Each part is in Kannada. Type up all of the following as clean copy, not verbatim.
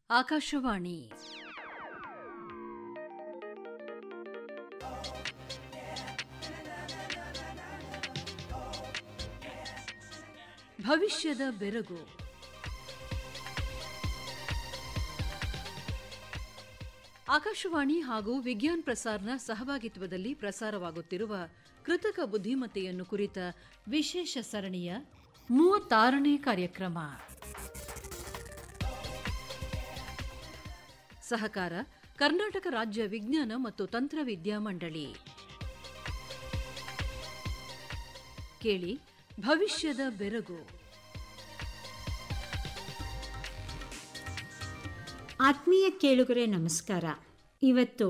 ಆಕಾಶವಾಣಿ ಭವಿಷ್ಯದ ಬೆರಗು. ಆಕಾಶವಾಣಿ ಹಾಗೂ ವಿಜ್ಞಾನ್ ಪ್ರಸಾರ್ನ ಸಹಭಾಗಿತ್ವದಲ್ಲಿ ಪ್ರಸಾರವಾಗುತ್ತಿರುವ ಕೃತಕ ಬುದ್ಧಿಮತ್ತೆಯನ್ನು ಕುರಿತ ವಿಶೇಷ ಸರಣಿಯ 36ನೇ ಕಾರ್ಯಕ್ರಮ. ಸಹಕಾರ ಕರ್ನಾಟಕ ರಾಜ್ಯ ವಿಜ್ಞಾನ ಮತ್ತು ತಂತ್ರವಿದ್ಯಾ ಮಂಡಳಿ. ಕೇಳಿ ಭವಿಷ್ಯದ ಬೆರಗು. ಆತ್ಮೀಯ ಕೇಳುಗರೆ ನಮಸ್ಕಾರ. ಇವತ್ತು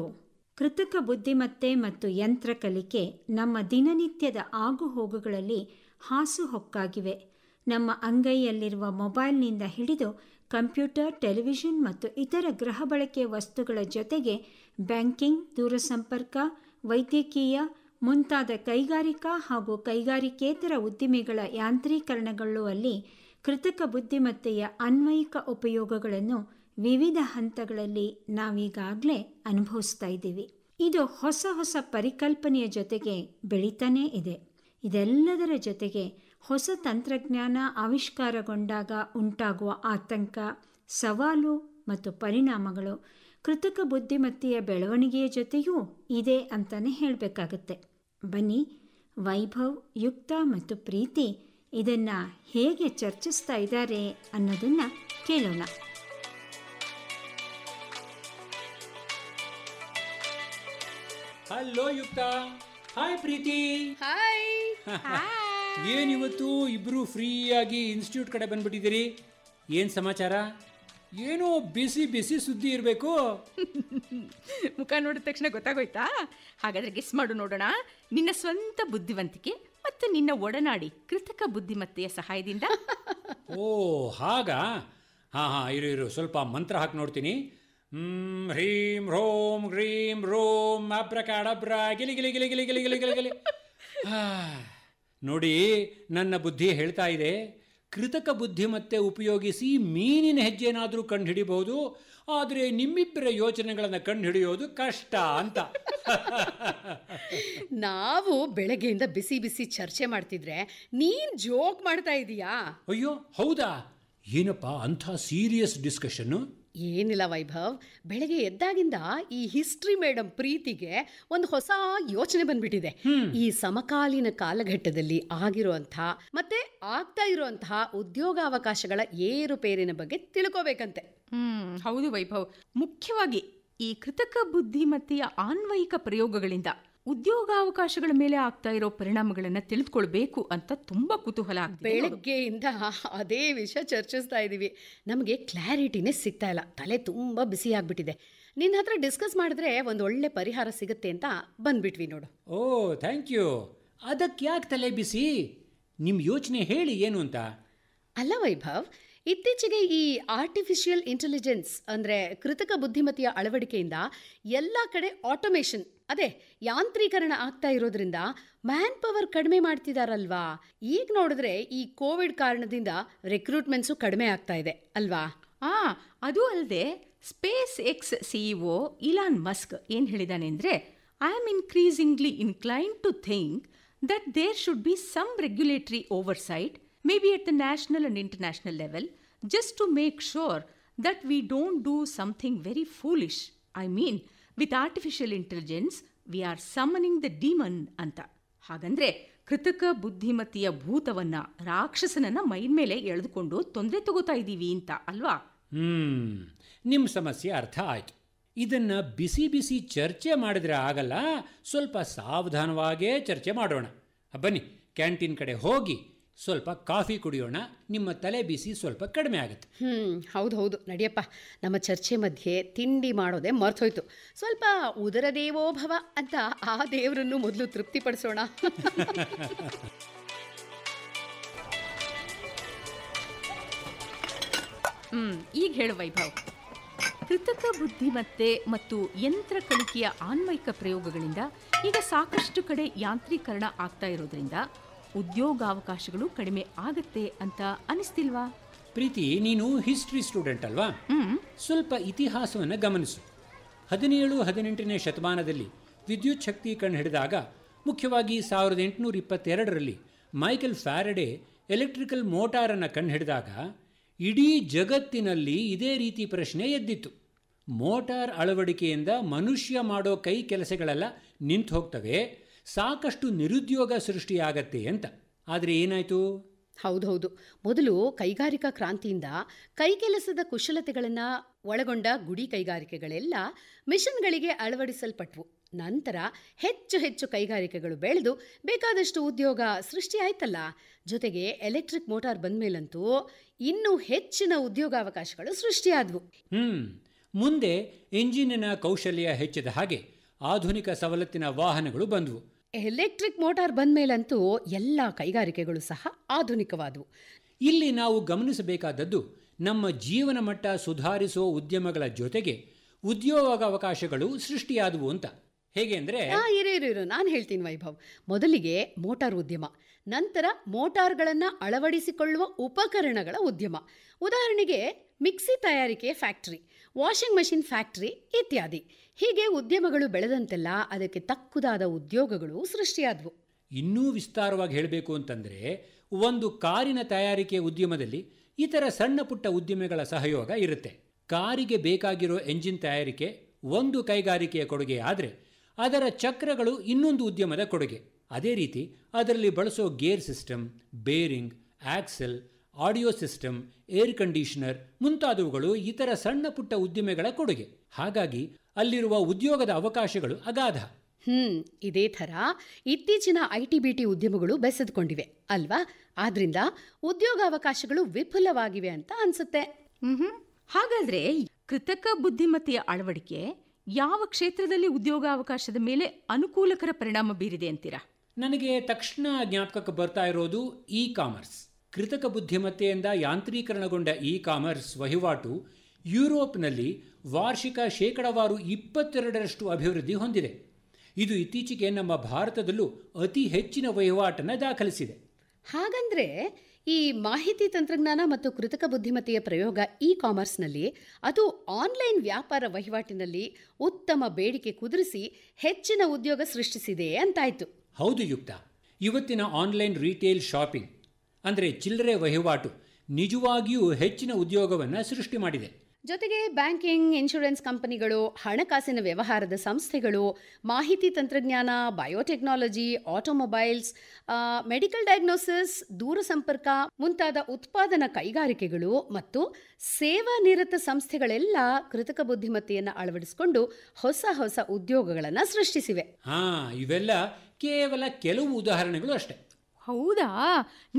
ಕೃತಕ ಬುದ್ಧಿಮತ್ತೆ ಮತ್ತು ಯಂತ್ರ ಕಲಿಕೆ ನಮ್ಮ ದಿನನಿತ್ಯದ ಆಗುಹೋಗುಗಳಲ್ಲಿ ಹಾಸುಹೊಕ್ಕಾಗಿವೆ. ನಮ್ಮ ಅಂಗೈಯಲ್ಲಿರುವ ಮೊಬೈಲ್ನಿಂದ ಹಿಡಿದು ಕಂಪ್ಯೂಟರ್, ಟೆಲಿವಿಷನ್ ಮತ್ತು ಇತರ ಗೃಹ ಬಳಕೆಯ ವಸ್ತುಗಳ ಜೊತೆಗೆ ಬ್ಯಾಂಕಿಂಗ್, ದೂರಸಂಪರ್ಕ, ವೈದ್ಯಕೀಯ ಮುಂತಾದ ಕೈಗಾರಿಕಾ ಹಾಗೂ ಕೈಗಾರಿಕೇತರ ಉದ್ದಿಮೆಗಳ ಯಾಂತ್ರೀಕರಣಗೊಳ್ಳುವಲ್ಲಿ ಕೃತಕ ಬುದ್ಧಿಮತ್ತೆಯ ಅನ್ವಯಿಕ ಉಪಯೋಗಗಳನ್ನು ವಿವಿಧ ಹಂತಗಳಲ್ಲಿ ನಾವೀಗಾಗಲೇ ಅನುಭವಿಸ್ತಾ ಇದ್ದೀವಿ. ಇದು ಹೊಸ ಹೊಸ ಪರಿಕಲ್ಪನೆಯ ಜೊತೆಗೆ ಬೆಳೀತಾನೇ ಇದೆ. ಇದೆಲ್ಲದರ ಜೊತೆಗೆ ಹೊಸ ತಂತ್ರಜ್ಞಾನ ಆವಿಷ್ಕಾರಗೊಂಡಾಗ ಉಂಟಾಗುವ ಆತಂಕ, ಸವಾಲು ಮತ್ತು ಪರಿಣಾಮಗಳು ಕೃತಕ ಬುದ್ಧಿಮತ್ತೆಯ ಬೆಳವಣಿಗೆಯ ಜೊತೆಯೂ ಇದೆ ಅಂತಲೇ ಹೇಳಬೇಕಾಗತ್ತೆ. ಬನ್ನಿ, ವೈಭವ್, ಯುಕ್ತ ಮತ್ತು ಪ್ರೀತಿ ಇದನ್ನು ಹೇಗೆ ಚರ್ಚಿಸ್ತಾ ಇದ್ದಾರೆ ಅನ್ನೋದನ್ನು ಕೇಳೋಣ. ಹಲೋ ಯುಕ್ತ. ಹಾಯ್ ಪ್ರೀತಿ. ಹಾಯ್. ಏನಿವತ್ತು ಇಬ್ರು ಫ್ರೀಯಾಗಿ ಇನ್ಸ್ಟಿಟ್ಯೂಟ್ ಕಡೆ ಬಂದ್ಬಿಟ್ಟಿದ್ದೀರಿ? ಏನು ಸಮಾಚಾರ? ಏನೋ ಬಿಸಿ ಬಿಸಿ ಸುದ್ದಿ ಇರಬೇಕು. ಮುಖ ನೋಡಿದ ತಕ್ಷಣ ಗೊತ್ತಾಗೋಯ್ತಾ? ಹಾಗಾದ್ರೆ ಗೆಸ್ ಮಾಡು ನೋಡೋಣ. ನಿನ್ನ ಸ್ವಂತ ಬುದ್ಧಿವಂತಿಕೆ ಮತ್ತು ನಿನ್ನ ಒಡನಾಡಿ ಕೃತಕ ಬುದ್ಧಿಮತ್ತೆಯ ಸಹಾಯದಿಂದ. ಓ ಹಾಗಾ? ಹಾಂ ಇರು ಸ್ವಲ್ಪ ಮಂತ್ರ ಹಾಕಿ ನೋಡ್ತೀನಿ. ಹ್ರೀಂ ಹ್ರೋಂ ಗ್ರೀಂ ರೋಂ ಅಬ್ರಕಾಡಬ್ರ ಗಿಲಿ ಗಿಲಿ ಗಿಲಿ ಗಿಲಿ ಗಿಲಿ ಗಿಲಿ ಗಿಲಿ ಗಿಲಿ. ನೋಡಿ, ನನ್ನ ಬುದ್ಧಿ ಹೇಳ್ತಾ ಇದೆ, ಕೃತಕ ಬುದ್ಧಿಮತ್ತೆ ಉಪಯೋಗಿಸಿ ಮೀನಿನ ಹೆಜ್ಜೆನಾದರೂ ಕಂಡುಹಿಡಿಬಹುದು, ಆದರೆ ನಿಮ್ಮಿಬ್ಬರ ಯೋಚನೆಗಳನ್ನು ಕಂಡುಹಿಡಿಯೋದು ಕಷ್ಟ ಅಂತ. ನಾವು ಬೆಳಗ್ಗೆಯಿಂದ ಬಿಸಿ ಬಿಸಿ ಚರ್ಚೆ ಮಾಡ್ತಿದ್ರೆ ನೀನ್ ಜೋಕ್ ಮಾಡ್ತಾ ಇದೀಯಾ? ಅಯ್ಯೋ ಹೌದಾ? ಏನಪ್ಪ ಅಂಥ ಸೀರಿಯಸ್ ಡಿಸ್ಕಷನ್ನು? ಏನಿಲ್ಲ ವೈಭವ್, ಬೆಳಗ್ಗೆ ಎದ್ದಾಗಿಂದ ಈ ಹಿಸ್ಟ್ರಿ ಮೇಡಮ್ ಪ್ರೀತಿಗೆ ಒಂದು ಹೊಸ ಯೋಚನೆ ಬಂದ್ಬಿಟ್ಟಿದೆ. ಈ ಸಮಕಾಲೀನ ಕಾಲಘಟ್ಟದಲ್ಲಿ ಆಗಿರುವಂತಹ ಮತ್ತೆ ಆಗ್ತಾ ಇರುವಂತಹ ಉದ್ಯೋಗಾವಕಾಶಗಳ ಏರುಪೇರಿನ ಬಗ್ಗೆ ತಿಳ್ಕೋಬೇಕಂತೆ. ಹೌದು ವೈಭವ್, ಮುಖ್ಯವಾಗಿ ಈ ಕೃತಕ ಬುದ್ಧಿಮತ್ತೆಯ ಆನ್ವಯಿಕ ಪ್ರಯೋಗಗಳಿಂದ ಉದ್ಯೋಗಾವಕಾಶಗಳ ಮೇಲೆ ಆಗ್ತಾ ಇರೋ ಪರಿಣಾಮಗಳನ್ನ ತಿಳಿದುಕೊಳ್ಬೇಕು ಅಂತ ತುಂಬಾ ಕುತೂಹಲ ಆಗ್ತಿದೆ. ಬೆಳಗ್ಗೆಯಿಂದ ಅದೇ ವಿಷಯ ಚರ್ಚಿಸ್ತಾ ಇದ್ದೀವಿ. ನಮಗೆ ಕ್ಲಾರಿಟಿನೇ ಸಿಗ್ತಾ ಇಲ್ಲ, ತಲೆ ತುಂಬ ಬಿಸಿ ಆಗ್ಬಿಟ್ಟಿದೆ. ನಿನ್ನ ಹತ್ರ ಡಿಸ್ಕಸ್ ಮಾಡಿದ್ರೆ ಒಂದು ಒಳ್ಳೆ ಪರಿಹಾರ ಸಿಗುತ್ತೆ ಅಂತ ಬಂದ್ಬಿಟ್ವಿ ನೋಡು. ಓ ಥ್ಯಾಂಕ್ ಯು. ಅದಕ್ಕೆ ಯಾಕೆ ತಲೆ ಬಿಸಿ? ನಿಮ್ಮ ಯೋಚನೆ ಹೇಳಿ ಏನು ಅಂತ. ಅಲ್ಲ ವೈಭವ್, ಇತ್ತೀಚೆಗೆ ಈ ಆರ್ಟಿಫಿಷಿಯಲ್ ಇಂಟೆಲಿಜೆನ್ಸ್ ಅಂದರೆ ಕೃತಕ ಬುದ್ಧಿಮತ್ತೆಯ ಅಳವಡಿಕೆಯಿಂದ ಎಲ್ಲ ಕಡೆ ಆಟೋಮೇಷನ್, ಅದೇ ಯಾಂತ್ರೀಕರಣ ಆಗ್ತಾ ಇರೋದ್ರಿಂದ ಮ್ಯಾನ್ ಪವರ್ ಕಡಿಮೆ ಮಾಡ್ತಿದಾರಲ್ವಾ? ಈಗ ನೋಡಿದ್ರೆ ಈ ಕೋವಿಡ್ ಕಾರಣದಿಂದ ರಿಕ್ರೂಟ್ಮೆಂಟ್ಸು ಕಡಿಮೆ ಆಗ್ತಾ ಇದೆ ಅಲ್ವಾ? ಅದು ಅಲ್ಲದೆ SpaceX CEO Elon Musk ಏನು ಹೇಳಿದಾನೆ ಅಂದರೆ, I am increasingly incline to think that there should be some regulatory oversight, maybe at the national and international level, just to make sure that we don't do something very foolish. I mean, with artificial intelligence, we are summoning the demon ಅಂತ. ಹಾಗಂದ್ರೆ ಕೃತಕ ಬುದ್ಧಿಮತ್ತೆಯ ಭೂತವನ್ನ, ರಾಕ್ಷಸನನ್ನ ಮೈಮೇಲೆ ಎಳೆದುಕೊಂಡು ತೊಂದರೆ ತಗೋತಾ ಇದ್ದೀವಿ ಅಂತ ಅಲ್ವಾ? ನಿಮ್ಮ ಸಮಸ್ಯೆ ಅರ್ಥ ಆಯ್ತು. ಇದನ್ನ ಬಿಸಿ ಬಿಸಿ ಚರ್ಚೆ ಮಾಡಿದ್ರೆ ಆಗಲ್ಲ, ಸ್ವಲ್ಪ ಸಾವಧಾನವಾಗೇ ಚರ್ಚೆ ಮಾಡೋಣ. ಬನ್ನಿ, ಕ್ಯಾಂಟೀನ್ ಕಡೆ ಹೋಗಿ ಸ್ವಲ್ಪ ಕಾಫಿ ಕುಡಿಯೋಣ, ನಿಮ್ಮ ತಲೆ ಬಿಸಿ ಸ್ವಲ್ಪ ಕಡಿಮೆ ಆಗುತ್ತೆ. ಹೌದು ನಡಿಯಪ್ಪ. ನಮ್ಮ ಚರ್ಚೆ ಮಧ್ಯೆ ತಿಂಡಿ ಮಾಡೋದೇ ಮರ್ತೋಯ್ತು. ಸ್ವಲ್ಪ ಉದರ ದೇವೋಭವ ಅಂತ ಆ ದೇವರನ್ನು ಮೊದಲು ತೃಪ್ತಿಪಡಿಸೋಣ. ಈಗ ಹೇಳು ವೈಭವ್, ಕೃತಕ ಬುದ್ಧಿಮತ್ತೆ ಮತ್ತು ಯಂತ್ರ ಕಲಿಕೆಯ ಆನ್ವಯಿಕ ಪ್ರಯೋಗಗಳಿಂದ ಈಗ ಸಾಕಷ್ಟು ಕಡೆ ಯಾಂತ್ರೀಕರಣ ಆಗ್ತಾ ಇರೋದ್ರಿಂದ ಉದ್ಯೋಗಾವಕಾಶಗಳು ಕಡಿಮೆ ಆಗತ್ತೆ ಅಂತ ಅನಿಸ್ತಿಲ್ವಾ? ಪ್ರೀತಿ, ನೀನು ಹಿಸ್ಟ್ರಿ ಸ್ಟೂಡೆಂಟ್ ಅಲ್ವಾ? ಸ್ವಲ್ಪ ಇತಿಹಾಸವನ್ನು ಗಮನಿಸು. 17-18ನೇ ಶತಮಾನದಲ್ಲಿ ವಿದ್ಯುತ್ ಶಕ್ತಿ ಕಂಡುಹಿಡಿದಾಗ, ಮುಖ್ಯವಾಗಿ 1822ರಲ್ಲಿ ಮೈಕೆಲ್ ಫ್ಯಾರಡೆ ಎಲೆಕ್ಟ್ರಿಕಲ್ ಮೋಟಾರನ್ನು ಕಂಡುಹಿಡಿದಾಗ ಇಡೀ ಜಗತ್ತಿನಲ್ಲಿ ಇದೇ ರೀತಿ ಪ್ರಶ್ನೆ ಎದ್ದಿತ್ತು. ಮೋಟಾರ್ ಅಳವಡಿಕೆಯಿಂದ ಮನುಷ್ಯ ಮಾಡೋ ಕೈ ಕೆಲಸಗಳೆಲ್ಲ ನಿಂತು ಹೋಗ್ತವೆ, ಸಾಕಷ್ಟು ನಿರುದ್ಯೋಗ ಸೃಷ್ಟಿಯಾಗತ್ತೆ ಅಂತ. ಆದರೆ ಏನಾಯಿತು? ಹೌದೌದು. ಮೊದಲು ಕೈಗಾರಿಕಾ ಕ್ರಾಂತಿಯಿಂದ ಕೈಕೆಲಸದ ಕುಶಲತೆಗಳನ್ನು ಒಳಗೊಂಡ ಗುಡಿ ಕೈಗಾರಿಕೆಗಳೆಲ್ಲ ಮಿಷನ್ಗಳಿಗೆ ಅಳವಡಿಸಲ್ಪಟ್ವು. ನಂತರ ಹೆಚ್ಚು ಹೆಚ್ಚು ಕೈಗಾರಿಕೆಗಳು ಬೆಳೆದು ಬೇಕಾದಷ್ಟು ಉದ್ಯೋಗ ಸೃಷ್ಟಿಯಾಯ್ತಲ್ಲ. ಜೊತೆಗೆ ಎಲೆಕ್ಟ್ರಿಕ್ ಮೋಟಾರ್ ಬಂದ್ಮೇಲಂತೂ ಇನ್ನೂ ಹೆಚ್ಚಿನ ಉದ್ಯೋಗಾವಕಾಶಗಳು ಸೃಷ್ಟಿಯಾದವು. ಮುಂದೆ ಎಂಜಿನಿನ ಕೌಶಲ್ಯ ಹೆಚ್ಚಿದ ಹಾಗೆ ಆಧುನಿಕ ಸವಲತ್ತಿನ ವಾಹನಗಳು ಬಂದವು. ಎಲೆಕ್ಟ್ರಿಕ್ ಮೋಟಾರ್ ಬಂದ್ಮೇಲಂತೂ ಎಲ್ಲ ಕೈಗಾರಿಕೆಗಳು ಸಹ ಆಧುನಿಕವಾದವು. ಇಲ್ಲಿ ನಾವು ಗಮನಿಸಬೇಕಾದದ್ದು, ನಮ್ಮ ಜೀವನ ಮಟ್ಟ ಸುಧಾರಿಸುವ ಉದ್ಯಮಗಳ ಜೊತೆಗೆ ಉದ್ಯೋಗಾವಕಾಶಗಳು ಸೃಷ್ಟಿಯಾದವು ಅಂತ. ಹೇಗೆ ಅಂದರೆ, ಇರು ನಾನು ಹೇಳ್ತೀನಿ ವೈಭವ್. ಮೊದಲಿಗೆ ಮೋಟಾರ್ ಉದ್ಯಮ, ನಂತರ ಮೋಟಾರ್ಗಳನ್ನು ಅಳವಡಿಸಿಕೊಳ್ಳುವ ಉಪಕರಣಗಳ ಉದ್ಯಮ. ಉದಾಹರಣೆಗೆ ಮಿಕ್ಸಿ ತಯಾರಿಕೆ ಫ್ಯಾಕ್ಟರಿ, ವಾಷಿಂಗ್ ಮಷಿನ್ ಫ್ಯಾಕ್ಟರಿ ಇತ್ಯಾದಿ. ಹೀಗೆ ಉದ್ಯಮಗಳು ಬೆಳೆದಂತೆಲ್ಲ ಅದಕ್ಕೆ ತಕ್ಕುದಾದ ಉದ್ಯೋಗಗಳು ಸೃಷ್ಟಿಯಾದವು. ಇನ್ನೂ ವಿಸ್ತಾರವಾಗಿ ಹೇಳಬೇಕು ಅಂತಂದರೆ, ಒಂದು ಕಾರಿನ ತಯಾರಿಕೆ ಉದ್ಯಮದಲ್ಲಿ ಇತರ ಸಣ್ಣ ಪುಟ್ಟ ಉದ್ಯಮಗಳ ಸಹಯೋಗ ಇರುತ್ತೆ. ಕಾರಿಗೆ ಬೇಕಾಗಿರೋ ಎಂಜಿನ್ ತಯಾರಿಕೆ ಒಂದು ಕೈಗಾರಿಕೆಯ ಕೊಡುಗೆ ಆದರೆ, ಅದರ ಚಕ್ರಗಳು ಇನ್ನೊಂದು ಉದ್ಯಮದ ಕೊಡುಗೆ. ಅದೇ ರೀತಿ ಅದರಲ್ಲಿ ಬಳಸೋ gear system, bearing, axle, audio system, air conditioner ಮುಂತಾದವುಗಳು ಇತರ ಸಣ್ಣ ಪುಟ್ಟ ಉದ್ಯಮಗಳ ಕೊಡುಗೆ. ಹಾಗಾಗಿ ಅಲ್ಲಿರುವ ಉದ್ಯೋಗದ ಅವಕಾಶಗಳು ಅಗಾಧ. ಇದೇ ಥರ ಇತ್ತೀಚಿನ IT-BT ಉದ್ಯಮಗಳು ಬೆಸೆದುಕೊಂಡಿವೆ ಅಲ್ವಾ? ಆದ್ರಿಂದ ಉದ್ಯೋಗಾವಕಾಶಗಳು ವಿಪುಲವಾಗಿವೆ ಅಂತ ಅನ್ಸುತ್ತೆ. ಹಾಗಾದ್ರೆ ಕೃತಕ ಬುದ್ಧಿಮತ್ತೆಯ ಅಳವಡಿಕೆ ಯಾವ ಕ್ಷೇತ್ರದಲ್ಲಿ ಉದ್ಯೋಗಾವಕಾಶದ ಮೇಲೆ ಅನುಕೂಲಕರ ಪರಿಣಾಮ ಬೀರಿದೆ ಅಂತೀರಾ? ನನಗೆ ತಕ್ಷಣ ಜ್ಞಾಪಕಕ್ಕೆ ಬರ್ತಾ ಇರೋದು ಇ-ಕಾಮರ್ಸ್. ಕೃತಕ ಬುದ್ಧಿಮತ್ತೆಯಿಂದ ಯಾಂತ್ರೀಕರಣಗೊಂಡ ಇ-ಕಾಮರ್ಸ್ ವಹಿವಾಟು ಯುರೋಪ್ನಲ್ಲಿ ವಾರ್ಷಿಕ ಶೇಕಡಾವಾರು 22% ಅಭಿವೃದ್ಧಿ ಹೊಂದಿದೆ. ಇದು ಇತ್ತೀಚೆಗೆ ನಮ್ಮ ಭಾರತದಲ್ಲೂ ಅತಿ ಹೆಚ್ಚಿನ ವಹಿವಾಟನ್ನು ದಾಖಲಿಸಿದೆ. ಹಾಗಂದ್ರೆ ಈ ಮಾಹಿತಿ ತಂತ್ರಜ್ಞಾನ ಮತ್ತು ಕೃತಕ ಬುದ್ಧಿಮತ್ತೆಯ ಪ್ರಯೋಗ ಇ-ಕಾಮರ್ಸ್ನಲ್ಲಿ, ಅದು ಆನ್ಲೈನ್ ವ್ಯಾಪಾರ ವಹಿವಾಟಿನಲ್ಲಿ ಉತ್ತಮ ಬೇಡಿಕೆ ಕುದುರಿಸಿ ಹೆಚ್ಚಿನ ಉದ್ಯೋಗ ಸೃಷ್ಟಿಸಿದೆ ಅಂತಾಯ್ತು. ಹೌದು ಯುಕ್ತ. ಇವತ್ತಿನ ಆನ್ಲೈನ್ ರಿಟೇಲ್ ಶಾಪಿಂಗ್ ಅಂದರೆ ಚಿಲ್ಲರೆ ವಹಿವಾಟು ನಿಜವಾಗಿಯೂ ಹೆಚ್ಚಿನ ಉದ್ಯೋಗವನ್ನು ಸೃಷ್ಟಿ ಮಾಡಿದೆ. ಜೊತೆಗೆ ಬ್ಯಾಂಕಿಂಗ್, ಇನ್ಶೂರೆನ್ಸ್ ಕಂಪನಿಗಳು, ಹಣಕಾಸಿನ ವ್ಯವಹಾರದ ಸಂಸ್ಥೆಗಳು, ಮಾಹಿತಿ ತಂತ್ರಜ್ಞಾನ, ಬಯೋಟೆಕ್ನಾಲಜಿ, ಆಟೋಮೊಬೈಲ್ಸ್, ಮೆಡಿಕಲ್ ಡಯಾಗ್ನೋಸಿಸ್, ದೂರಸಂಪರ್ಕ ಮುಂತಾದ ಉತ್ಪಾದನಾ ಕೈಗಾರಿಕೆಗಳು ಮತ್ತು ಸೇವಾ ನಿರತ ಸಂಸ್ಥೆಗಳೆಲ್ಲ ಕೃತಕ ಬುದ್ಧಿಮತ್ತೆಯನ್ನು ಅಳವಡಿಸಿಕೊಂಡು ಹೊಸ ಹೊಸ ಉದ್ಯೋಗಗಳನ್ನು ಸೃಷ್ಟಿಸಿವೆ. ಇವೆಲ್ಲ ಕೇವಲ ಕೆಲವು ಉದಾಹರಣೆಗಳು ಅಷ್ಟೇ. ಹೌದಾ?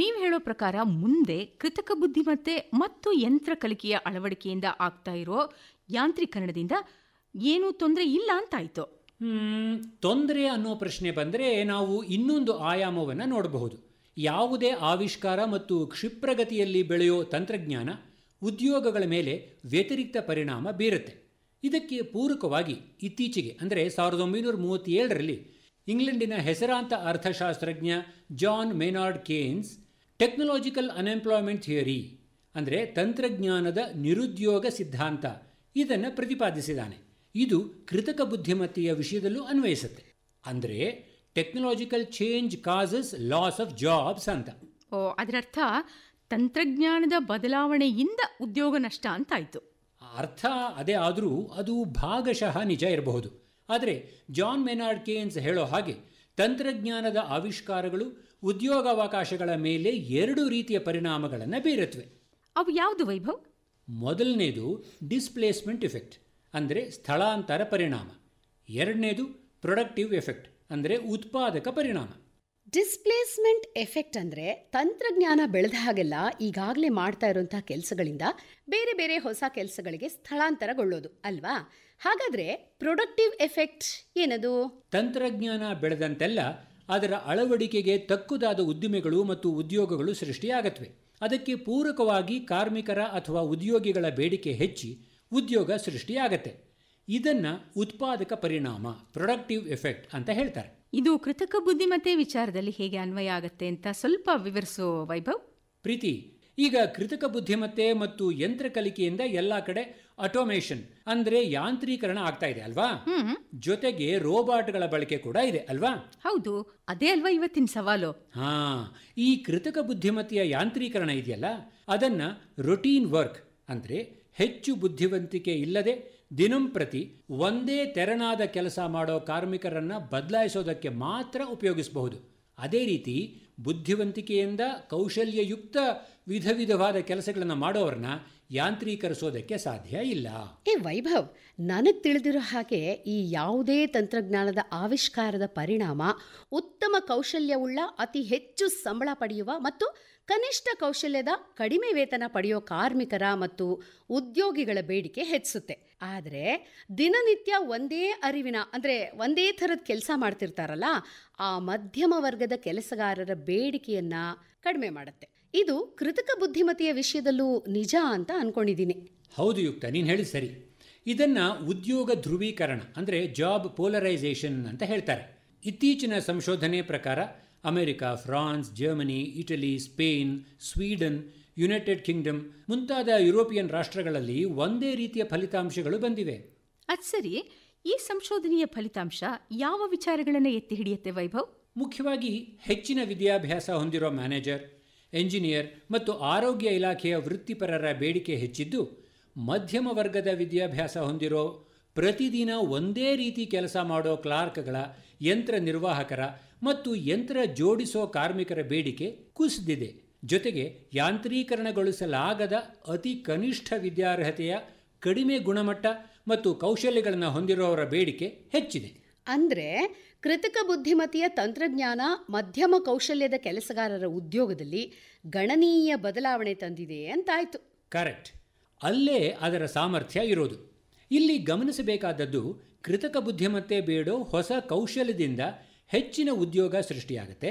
ನೀವು ಹೇಳೋ ಪ್ರಕಾರ ಮುಂದೆ ಕೃತಕ ಬುದ್ಧಿಮತ್ತೆ ಮತ್ತು ಯಂತ್ರ ಕಲಿಕೆಯ ಅಳವಡಿಕೆಯಿಂದ ಆಗ್ತಾ ಇರೋ ಯಾಂತ್ರೀಕರಣದಿಂದ ಏನೂ ತೊಂದರೆ ಇಲ್ಲ ಅಂತಾಯ್ತು. ತೊಂದರೆ ಅನ್ನೋ ಪ್ರಶ್ನೆ ಬಂದರೆ ನಾವು ಇನ್ನೊಂದು ಆಯಾಮವನ್ನು ನೋಡಬಹುದು. ಯಾವುದೇ ಆವಿಷ್ಕಾರ ಮತ್ತು ಕ್ಷಿಪ್ರಗತಿಯಲ್ಲಿ ಬೆಳೆಯೋ ತಂತ್ರಜ್ಞಾನ ಉದ್ಯೋಗಗಳ ಮೇಲೆ ವ್ಯತಿರಿಕ್ತ ಪರಿಣಾಮ ಬೀರುತ್ತೆ. ಇದಕ್ಕೆ ಪೂರಕವಾಗಿ ಇತ್ತೀಚೆಗೆ ಅಂದರೆ 1937ರಲ್ಲಿ ಇಂಗ್ಲೆಂಡಿನ ಹೆಸರಾಂತ ಅರ್ಥಶಾಸ್ತ್ರಜ್ಞ John Maynard Keynes technological unemployment theory ಅಂದರೆ ತಂತ್ರಜ್ಞಾನದ ನಿರುದ್ಯೋಗ ಸಿದ್ಧಾಂತ ಇದನ್ನು ಪ್ರತಿಪಾದಿಸಿದ್ದಾನೆ. ಇದು ಕೃತಕ ಬುದ್ಧಿಮತ್ತೆಯ ವಿಷಯದಲ್ಲೂ ಅನ್ವಯಿಸುತ್ತೆ. ಅಂದರೆ technological change causes loss of jobs ಅಂತ. ಅದರರ್ಥ ತಂತ್ರಜ್ಞಾನದ ಬದಲಾವಣೆಯಿಂದ ಉದ್ಯೋಗ ನಷ್ಟ ಅಂತಾಯ್ತು. ಅರ್ಥ ಅದೇ ಆದರೂ ಅದು ಭಾಗಶಃ ನಿಜ ಇರಬಹುದು. ಆದರೆ ಜಾನ್ ಮೇನಾರ್ಡ್ ಕೇನ್ಸ್ ಹೇಳೋ ಹಾಗೆ ತಂತ್ರಜ್ಞಾನದ ಆವಿಷ್ಕಾರಗಳು ಉದ್ಯೋಗಾವಕಾಶಗಳ ಮೇಲೆ 2 ರೀತಿಯ ಪರಿಣಾಮಗಳನ್ನು ಬೀರುತ್ತವೆ. ಅವು ಯಾವುದು ವೈಭವ್? ಮೊದಲನೇದು ಡಿಸ್ಪ್ಲೇಸ್ಮೆಂಟ್ ಎಫೆಕ್ಟ್ ಅಂದರೆ ಸ್ಥಳಾಂತರ ಪರಿಣಾಮ. ಎರಡನೇದು ಪ್ರೊಡಕ್ಟಿವ್ ಎಫೆಕ್ಟ್ ಅಂದರೆ ಉತ್ಪಾದಕ ಪರಿಣಾಮ. ಡಿಸ್ಪ್ಲೇಸ್ಮೆಂಟ್ ಎಫೆಕ್ಟ್ ಅಂದರೆ ತಂತ್ರಜ್ಞಾನ ಬೆಳೆದ ಹಾಗೆಲ್ಲ ಈಗಾಗಲೇ ಮಾಡ್ತಾ ಇರುವಂತಹ ಕೆಲಸಗಳಿಂದ ಬೇರೆ ಬೇರೆ ಹೊಸ ಕೆಲಸಗಳಿಗೆ ಸ್ಥಳಾಂತರಗೊಳ್ಳೋದು ಅಲ್ವಾ? ಹಾಗಾದರೆ ಪ್ರೊಡಕ್ಟಿವ್ ಎಫೆಕ್ಟ್ ಏನದು? ತಂತ್ರಜ್ಞಾನ ಬೆಳೆದಂತೆಲ್ಲ ಅದರ ಅಳವಡಿಕೆಗೆ ತಕ್ಕುದಾದ ಉದ್ದಿಮೆಗಳು ಮತ್ತು ಉದ್ಯೋಗಗಳು ಸೃಷ್ಟಿಯಾಗತ್ವೆ. ಅದಕ್ಕೆ ಪೂರಕವಾಗಿ ಕಾರ್ಮಿಕರ ಅಥವಾ ಉದ್ಯೋಗಿಗಳ ಬೇಡಿಕೆ ಹೆಚ್ಚಿ ಉದ್ಯೋಗ ಸೃಷ್ಟಿಯಾಗತ್ತೆ. ಇದನ್ನು ಉತ್ಪಾದಕ ಪರಿಣಾಮ ಪ್ರೊಡಕ್ಟಿವ್ ಎಫೆಕ್ಟ್ ಅಂತ ಹೇಳ್ತಾರೆ. ಇದು ಕೃತಕ ಬುದ್ಧಿಮತ್ತೆ ವಿಚಾರದಲ್ಲಿ ಹೇಗೆ ಅನ್ವಯ ಆಗತ್ತೆ ಅಂತ ಸ್ವಲ್ಪ ವಿವರಿಸೋ ವೈಭವ್. ಪ್ರೀತಿ, ಈಗ ಕೃತಕ ಬುದ್ಧಿಮತ್ತೆ ಮತ್ತು ಯಂತ್ರ ಕಲಿಕೆಯಿಂದ ಎಲ್ಲ ಕಡೆ ಆಟೋಮೇಷನ್ ಅಂದ್ರೆ ಯಾಂತ್ರೀಕರಣ ಆಗ್ತಾ ಇದೆ ಅಲ್ವಾ? ಜೊತೆಗೆ ರೋಬೋಟ್ಗಳ ಬಳಕೆ ಕೂಡ ಇದೆ ಅಲ್ವಾ? ಹೌದು, ಅದೇ ಅಲ್ವಾ ಇವತ್ತಿನ ಸವಾಲು. ಹಾ, ಈ ಕೃತಕ ಬುದ್ಧಿಮತ್ತೆಯ ಯಾಂತ್ರೀಕರಣ ಇದೆಯಲ್ಲ, ಅದನ್ನ ರೊಟೀನ್ ವರ್ಕ್ ಅಂದ್ರೆ ಹೆಚ್ಚು ಬುದ್ಧಿವಂತಿಕೆ ಇಲ್ಲದೆ ದಿನಂಪ್ರತಿ ಒಂದೇ ತೆರನಾದ ಕೆಲಸ ಮಾಡೋ ಕಾರ್ಮಿಕರನ್ನ ಬದಲಾಯಿಸೋದಕ್ಕೆ ಮಾತ್ರ ಉಪಯೋಗಿಸಬಹುದು. ಅದೇ ರೀತಿ ಬುದ್ಧಿವಂತಿಕೆಯಿಂದ ಕೌಶಲ್ಯಯುಕ್ತ ವಿಧ ವಿಧವಾದ ಕೆಲಸಗಳನ್ನು ಮಾಡೋರನ್ನ ಯಾಂತ್ರೀಕರಿಸೋದಕ್ಕೆ ಸಾಧ್ಯ ಇಲ್ಲ. ವೈಭವ್, ನನಗೆ ತಿಳಿದಿರೋ ಹಾಗೆ ಈ ಯಾವುದೇ ತಂತ್ರಜ್ಞಾನದ ಆವಿಷ್ಕಾರದ ಪರಿಣಾಮ ಉತ್ತಮ ಕೌಶಲ್ಯವುಳ್ಳ ಅತಿ ಹೆಚ್ಚು ಸಂಬಳ ಪಡೆಯುವ ಮತ್ತು ಕನಿಷ್ಠ ಕೌಶಲ್ಯದ ಕಡಿಮೆ ವೇತನ ಪಡೆಯೋ ಕಾರ್ಮಿಕರ ಮತ್ತು ಉದ್ಯೋಗಿಗಳ ಬೇಡಿಕೆ ಹೆಚ್ಚಿಸುತ್ತೆ. ಆದರೆ ದಿನನಿತ್ಯ ಒಂದೇ ಅರಿವಿನ ಅಂದರೆ ಒಂದೇ ಥರದ ಕೆಲಸ ಮಾಡ್ತಿರ್ತಾರಲ್ಲ, ಆ ಮಧ್ಯಮ ವರ್ಗದ ಕೆಲಸಗಾರರ ಬೇಡಿಕೆಯನ್ನು ಕಡಿಮೆ ಮಾಡುತ್ತೆ. ಇದು ಕೃತಕ ಬುದ್ಧಿಮತ್ತೆಯ ವಿಷಯದಲ್ಲೂ ನಿಜ ಅಂತ ಅನ್ಕೊಂಡಿದ್ದೀನಿ. ಹೌದು ಯುಕ್ತ, ನೀನು ಹೇಳಿದ ಸರಿ. ಇದನ್ನು ಉದ್ಯೋಗ ಧ್ರುವೀಕರಣ ಅಂದರೆ ಜಾಬ್ ಪೋಲರೈಸೇಷನ್ ಅಂತ ಹೇಳ್ತಾರೆ. ಇತ್ತೀಚಿನ ಸಂಶೋಧನೆ ಪ್ರಕಾರ America, France, Germany, Italy, Spain, Sweden, United Kingdom ಮುಂತಾದ ಯುರೋಪಿಯನ್ ರಾಷ್ಟ್ರಗಳಲ್ಲಿ ಒಂದೇ ರೀತಿಯ ಫಲಿತಾಂಶಗಳು ಬಂದಿವೆ. ಅದು ಸರಿ, ಈ ಸಂಶೋಧನೆಯ ಫಲಿತಾಂಶ ಯಾವ ವಿಚಾರಗಳನ್ನು ಎತ್ತಿ ಹಿಡಿಯುತ್ತೆ ವೈಭವ್? ಮುಖ್ಯವಾಗಿ ಹೆಚ್ಚಿನ ವಿದ್ಯಾಭ್ಯಾಸ ಹೊಂದಿರೋ ಮ್ಯಾನೇಜರ್, ಎಂಜಿನಿಯರ್ ಮತ್ತು ಆರೋಗ್ಯ ಇಲಾಖೆಯ ವೃತ್ತಿಪರರ ಬೇಡಿಕೆ ಹೆಚ್ಚಿದ್ದು, ಮಧ್ಯಮ ವರ್ಗದ ವಿದ್ಯಾಭ್ಯಾಸ ಹೊಂದಿರೋ ಪ್ರತಿದಿನ ಒಂದೇ ರೀತಿ ಕೆಲಸ ಮಾಡೋ ಕ್ಲಾರ್ಕ್ಗಳ, ಯಂತ್ರ ನಿರ್ವಾಹಕರ ಮತ್ತು ಯಂತ್ರ ಜೋಡಿಸೋ ಕಾರ್ಮಿಕರ ಬೇಡಿಕೆ ಕುಸಿದಿದೆ. ಜೊತೆಗೆ ಯಾಂತ್ರೀಕರಣಗೊಳಿಸಲಾಗದ ಅತಿ ಕನಿಷ್ಠ ವಿದ್ಯಾರ್ಹತೆಯ ಕಡಿಮೆ ಗುಣಮಟ್ಟ ಮತ್ತು ಕೌಶಲ್ಯಗಳನ್ನು ಹೊಂದಿರುವವರ ಬೇಡಿಕೆ ಹೆಚ್ಚಿದೆ. ಅಂದರೆ ಕೃತಕ ಬುದ್ಧಿಮತ್ತೆಯ ತಂತ್ರಜ್ಞಾನ ಮಧ್ಯಮ ಕೌಶಲ್ಯದ ಕೆಲಸಗಾರರ ಉದ್ಯೋಗದಲ್ಲಿ ಗಣನೀಯ ಬದಲಾವಣೆ ತಂದಿದೆ ಅಂತಾಯ್ತು. ಕರೆಕ್ಟ್, ಅಲ್ಲೇ ಅದರ ಸಾಮರ್ಥ್ಯ ಇರೋದು. ಇಲ್ಲಿ ಗಮನಿಸಬೇಕಾದದ್ದು, ಕೃತಕ ಬುದ್ಧಿಮತ್ತೆ ಬೇಡೋ ಹೊಸ ಕೌಶಲ್ಯದಿಂದ ಹೆಚ್ಚಿನ ಉದ್ಯೋಗ ಸೃಷ್ಟಿಯಾಗುತ್ತೆ.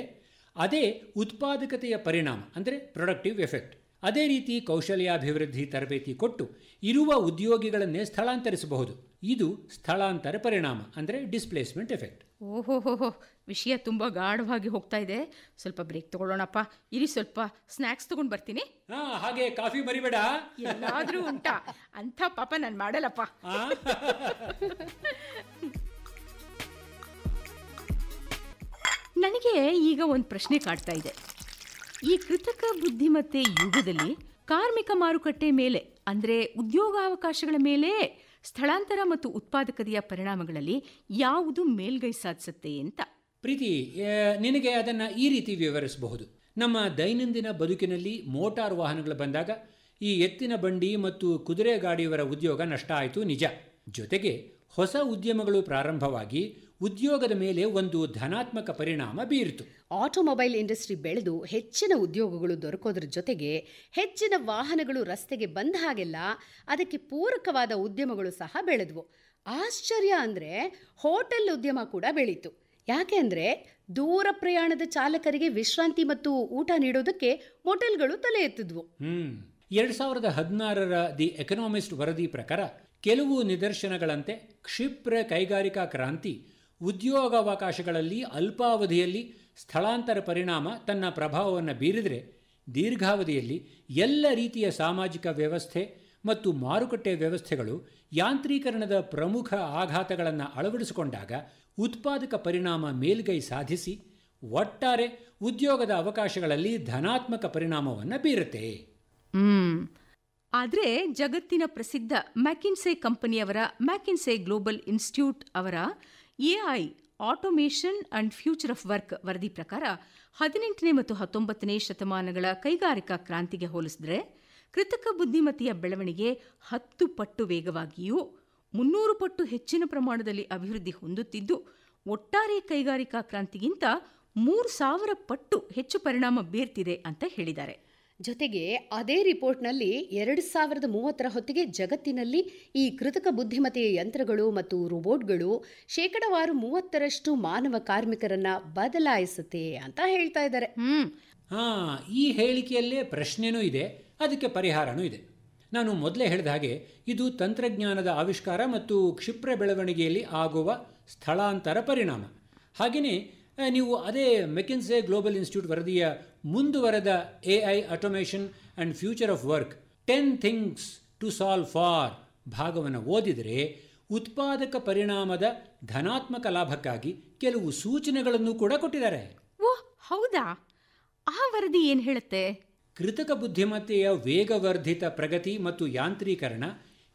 ಅದೇ ಉತ್ಪಾದಕತೆಯ ಪರಿಣಾಮ ಅಂದರೆ ಪ್ರೊಡಕ್ಟಿವ್ ಎಫೆಕ್ಟ್. ಅದೇ ರೀತಿ ಕೌಶಲ್ಯಾಭಿವೃದ್ಧಿ ತರಬೇತಿ ಕೊಟ್ಟು ಇರುವ ಉದ್ಯೋಗಿಗಳನ್ನೇ ಸ್ಥಳಾಂತರಿಸಬಹುದು. ಇದು ಸ್ಥಳಾಂತರ ಪರಿಣಾಮ ಅಂದರೆ ಡಿಸ್ಪ್ಲೇಸ್ಮೆಂಟ್ ಎಫೆಕ್ಟ್. ಓಹೋಹೋ, ವಿಷಯ ತುಂಬ ಗಾಢವಾಗಿ ಹೋಗ್ತಾ ಇದೆ. ಸ್ವಲ್ಪ ಬ್ರೇಕ್ ತಗೊಳ್ಳೋಣಪ್ಪ. ಇರಿ, ಸ್ವಲ್ಪ ಸ್ನ್ಯಾಕ್ಸ್ ತಗೊಂಡು ಬರ್ತೀನಿ. ಹಾಗೆ ಕಾಫಿ ಮರಿಬೇಡ. ಎಲ್ಲಾದ್ರೂ ಉಂಟಾ? ಅಂಥ ಪಾಪ ನಾನು ಮಾಡಲ್ಲಪ್ಪ. ನನಗೆ ಈಗ ಒಂದು ಪ್ರಶ್ನೆ ಕಾಡ್ತಾ ಇದೆ. ಈ ಕೃತಕ ಬುದ್ಧಿಮತ್ತೆ ಯುಗದಲ್ಲಿ ಕಾರ್ಮಿಕ ಮಾರುಕಟ್ಟೆ ಮೇಲೆ ಅಂದರೆ ಉದ್ಯೋಗಾವಕಾಶಗಳ ಮೇಲೆ ಸ್ಥಳಾಂತರ ಮತ್ತು ಉತ್ಪಾದಕತೆಯ ಪರಿಣಾಮಗಳಲ್ಲಿ ಯಾವುದು ಮೇಲ್ಗೈ ಸಾಧಿಸುತ್ತೆ ಅಂತ? ಪ್ರೀತಿ, ನಿನಗೆ ಅದನ್ನು ಈ ರೀತಿ ವಿವರಿಸಬಹುದು. ನಮ್ಮ ದೈನಂದಿನ ಬದುಕಿನಲ್ಲಿ ಮೋಟಾರ್ ವಾಹನಗಳು ಬಂದಾಗ ಈ ಎತ್ತಿನ ಬಂಡಿ ಮತ್ತು ಕುದುರೆ ಗಾಡಿಯವರ ಉದ್ಯೋಗ ನಷ್ಟ ಆಯಿತು, ನಿಜ. ಜೊತೆಗೆ ಹೊಸ ಉದ್ಯಮಗಳು ಪ್ರಾರಂಭವಾಗಿ ಉದ್ಯೋಗದ ಮೇಲೆ ಒಂದು ಧನಾತ್ಮಕ ಪರಿಣಾಮ ಬೀರಿತು. ಆಟೋಮೊಬೈಲ್ ಇಂಡಸ್ಟ್ರಿ ಬೆಳೆದು ಹೆಚ್ಚಿನ ಉದ್ಯೋಗಗಳು ದೊರಕೋದ್ರ ಜೊತೆಗೆ ಹೆಚ್ಚಿನ ವಾಹನಗಳು ರಸ್ತೆಗೆ ಬಂದ ಹಾಗೆಲ್ಲ ಅದಕ್ಕೆ ಪೂರಕವಾದ ಉದ್ಯಮಗಳು ಸಹ ಬೆಳೆದ್ವು. ಆಶ್ಚರ್ಯ ಅಂದರೆ ಹೋಟೆಲ್ ಉದ್ಯಮ ಕೂಡ ಬೆಳೀತು. ಯಾಕೆ ಅಂದರೆ ದೂರ ಪ್ರಯಾಣದ ಚಾಲಕರಿಗೆ ವಿಶ್ರಾಂತಿ ಮತ್ತು ಊಟ ನೀಡೋದಕ್ಕೆ ಹೋಟೆಲ್ಗಳು ತಲೆ ಎತ್ತಿದ್ವು. 2016ರ ದಿ ಎಕನಾಮಿಸ್ಟ್ ವರದಿ ಪ್ರಕಾರ ಕೆಲವು ನಿದರ್ಶನಗಳಂತೆ ಕ್ಷಿಪ್ರ ಕೈಗಾರಿಕಾ ಕ್ರಾಂತಿ ಉದ್ಯೋಗಾವಕಾಶಗಳಲ್ಲಿ ಅಲ್ಪಾವಧಿಯಲ್ಲಿ ಸ್ಥಳಾಂತರ ಪರಿಣಾಮ ತನ್ನ ಪ್ರಭಾವವನ್ನು ಬೀರಿದರೆ, ದೀರ್ಘಾವಧಿಯಲ್ಲಿ ಎಲ್ಲ ರೀತಿಯ ಸಾಮಾಜಿಕ ವ್ಯವಸ್ಥೆ ಮತ್ತು ಮಾರುಕಟ್ಟೆ ವ್ಯವಸ್ಥೆಗಳು ಯಾಂತ್ರೀಕರಣದ ಪ್ರಮುಖ ಆಘಾತಗಳನ್ನು ಅಳವಡಿಸಿಕೊಂಡಾಗ ಉತ್ಪಾದಕ ಪರಿಣಾಮ ಮೇಲ್ಗೈ ಸಾಧಿಸಿ ಒಟ್ಟಾರೆ ಉದ್ಯೋಗದ ಅವಕಾಶಗಳಲ್ಲಿ ಧನಾತ್ಮಕ ಪರಿಣಾಮವನ್ನು ಬೀರುತ್ತೆ. ಆದರೆ ಜಗತ್ತಿನ ಪ್ರಸಿದ್ಧ ಮ್ಯಾಕಿನ್ಸೆ ಕಂಪನಿಯವರ ಮ್ಯಾಕಿನ್ಸೆ ಗ್ಲೋಬಲ್ ಇನ್ಸ್ಟಿಟ್ಯೂಟ್ ಅವರ AI automation and future of work ವರದಿ ಪ್ರಕಾರ 18ನೇ ಮತ್ತು 19ನೇ ಶತಮಾನಗಳ ಕೈಗಾರಿಕಾ ಕ್ರಾಂತಿಗೆ ಹೋಲಿಸಿದರೆ ಕೃತಕ ಬುದ್ಧಿಮತ್ತೆಯ ಬೆಳವಣಿಗೆ 10 ಪಟ್ಟು ವೇಗವಾಗಿಯೂ 300 ಪಟ್ಟು ಹೆಚ್ಚಿನ ಪ್ರಮಾಣದಲ್ಲಿ ಅಭಿವೃದ್ಧಿ ಹೊಂದುತ್ತಿದ್ದು, ಒಟ್ಟಾರೆ ಕೈಗಾರಿಕಾ ಕ್ರಾಂತಿಗಿಂತ 3000 ಪಟ್ಟು ಹೆಚ್ಚು ಪರಿಣಾಮ ಬೀರ್ತಿದೆ ಅಂತ ಹೇಳಿದ್ದಾರೆ. ಜೊತೆಗೆ ಅದೇ ರಿಪೋರ್ಟ್ನಲ್ಲಿ 2030ರ ಹೊತ್ತಿಗೆ ಜಗತ್ತಿನಲ್ಲಿ ಈ ಕೃತಕ ಬುದ್ಧಿಮತ್ತೆಯ ಯಂತ್ರಗಳು ಮತ್ತು ರೋಬೋಟ್ಗಳು ಶೇಕಡವಾರು 30ರಷ್ಟು ಮಾನವ ಕಾರ್ಮಿಕರನ್ನ ಬದಲಾಯಿಸುತ್ತೆ ಅಂತ ಹೇಳ್ತಾ ಇದ್ದಾರೆ. ಈ ಹೇಳಿಕೆಯಲ್ಲೇ ಪ್ರಶ್ನೆನೂ ಇದೆ, ಅದಕ್ಕೆ ಪರಿಹಾರನೂ ಇದೆ. ನಾನು ಮೊದಲೇ ಹೇಳಿದ ಹಾಗೆ ಇದು ತಂತ್ರಜ್ಞಾನದ ಆವಿಷ್ಕಾರ ಮತ್ತು ಕ್ಷಿಪ್ರ ಬೆಳವಣಿಗೆಯಲ್ಲಿ ಆಗುವ ಸ್ಥಳಾಂತರ ಪರಿಣಾಮ. ಹಾಗೆಯೇ ನೀವು ಅದೇ ಮೆಕಿನ್ಸೆ ಗ್ಲೋಬಲ್ ಇನ್ಸ್ಟಿಟ್ಯೂಟ್ ವರದಿಯ ಮುಂದುವರೆದ AI automation and future of work 10 things to solve for ಭಾಗವನ್ನು ಓದಿದರೆ ಉತ್ಪಾದಕ ಪರಿಣಾಮದ ಧನಾತ್ಮಕ ಲಾಭಕ್ಕಾಗಿ ಕೆಲವು ಸೂಚನೆಗಳನ್ನು ಕೂಡ ಕೊಟ್ಟಿದ್ದಾರೆ. ಓಹ್ ಹೌದಾ? ಆ ವರದಿ ಏನು ಹೇಳುತ್ತೆ? ಕೃತಕ ಬುದ್ಧಿಮತ್ತೆಯ ವೇಗವರ್ಧಿತ ಪ್ರಗತಿ ಮತ್ತು ಯಾಂತ್ರೀಕರಣ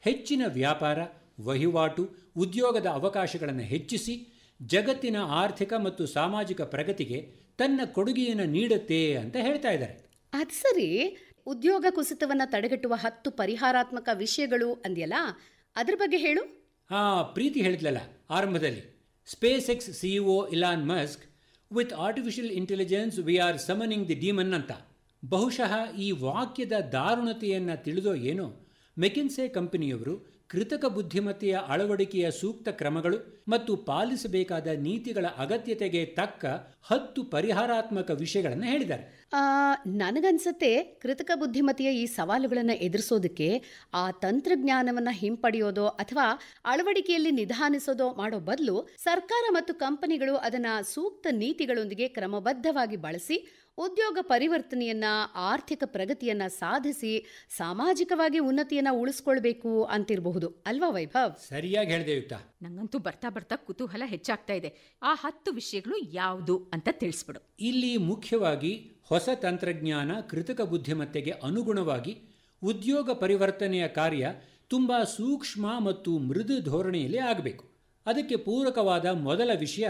ಹೆಚ್ಚಿನ ವ್ಯಾಪಾರ, ವಹಿವಾಟು, ಉದ್ಯೋಗದ ಅವಕಾಶಗಳನ್ನು ಹೆಚ್ಚಿಸಿ ಜಗತ್ತಿನ ಆರ್ಥಿಕ ಮತ್ತು ಸಾಮಾಜಿಕ ಪ್ರಗತಿಗೆ ತನ್ನ ಕೊಡುಗೆಯನ್ನು ನೀಡುತ್ತೆ ಅಂತ ಹೇಳ್ತಾ ಇದ್ದಾರೆ. ಅದು ಸರಿ, ಉದ್ಯೋಗ ಕುಸಿತವನ್ನು ತಡೆಗಟ್ಟುವ 10 ಪರಿಹಾರಾತ್ಮಕ ವಿಷಯಗಳು ಅಂದ್ಯಲ್ಲ, ಅದ್ರ ಬಗ್ಗೆ ಹೇಳು. ಪ್ರೀತಿ ಹೇಳಿದ್ಲಲ್ಲ ಆರಂಭದಲ್ಲಿ, SpaceX CEO Elon Musk, with artificial intelligence we are summoning the demon ಅಂತ. ಬಹುಶಃ ಈ ವಾಕ್ಯದ ದಾರುಣತೆಯನ್ನು ತಿಳಿದೋ ಏನೋ ಮೆಕಿನ್ಸೆ ಕಂಪನಿಯವರು ಕೃತಕ ಬುದ್ಧಿಮತ್ತೆಯ ಅಳವಡಿಕೆಯ ಸೂಕ್ತ ಕ್ರಮಗಳು ಮತ್ತು ಪಾಲಿಸಬೇಕಾದ ನೀತಿಗಳ ಅಗತ್ಯತೆಗೆ ತಕ್ಕ 10 ಪರಿಹಾರಾತ್ಮಕ ವಿಷಯಗಳನ್ನು ಹೇಳಿದ್ದಾರೆ. ನನಗನ್ಸತ್ತೆ ಕೃತಕ ಬುದ್ಧಿಮತ್ತೆಯ ಈ ಸವಾಲುಗಳನ್ನು ಎದುರಿಸೋದಕ್ಕೆ ಆ ತಂತ್ರಜ್ಞಾನವನ್ನು ಹಿಂಪಡೆಯೋದೋ ಅಥವಾ ಅಳವಡಿಕೆಯಲ್ಲಿ ನಿಧಾನಿಸೋದೋ ಮಾಡೋ ಬದಲು ಸರ್ಕಾರ ಮತ್ತು ಕಂಪನಿಗಳು ಅದನ್ನು ಸೂಕ್ತ ನೀತಿಗಳೊಂದಿಗೆ ಕ್ರಮಬದ್ಧವಾಗಿ ಬಳಸಿ ಉದ್ಯೋಗ ಪರಿವರ್ತನೆಯನ್ನ, ಆರ್ಥಿಕ ಪ್ರಗತಿಯನ್ನ ಸಾಧಿಸಿ ಸಾಮಾಜಿಕವಾಗಿ ಉನ್ನತಿಯನ್ನ ಉಳಿಸ್ಕೊಳ್ಬೇಕು ಅಂತಿರಬಹುದು ಅಲ್ವಾ ವೈಭವ್? ಸರಿಯಾಗಿ ಹೇಳಿದೆ ಯುಕ್ತ. ನಂಗಂತೂ ಬರ್ತಾ ಬರ್ತಾ ಕುತೂಹಲ ಹೆಚ್ಚಾಗ್ತಾ ಇದೆ. ಆ 10 ವಿಷಯಗಳು ಯಾವುದು ಅಂತ ತಿಳಿಸ್ಬಿಡು. ಇಲ್ಲಿ ಮುಖ್ಯವಾಗಿ ಹೊಸ ತಂತ್ರಜ್ಞಾನ, ಕೃತಕ ಬುದ್ಧಿಮತ್ತೆಗೆ ಅನುಗುಣವಾಗಿ ಉದ್ಯೋಗ ಪರಿವರ್ತನೆಯ ಕಾರ್ಯ ತುಂಬ ಸೂಕ್ಷ್ಮ ಮತ್ತು ಮೃದು ಧೋರಣೆಯಲ್ಲಿ ಆಗಬೇಕು. ಅದಕ್ಕೆ ಪೂರಕವಾದ ಮೊದಲ ವಿಷಯ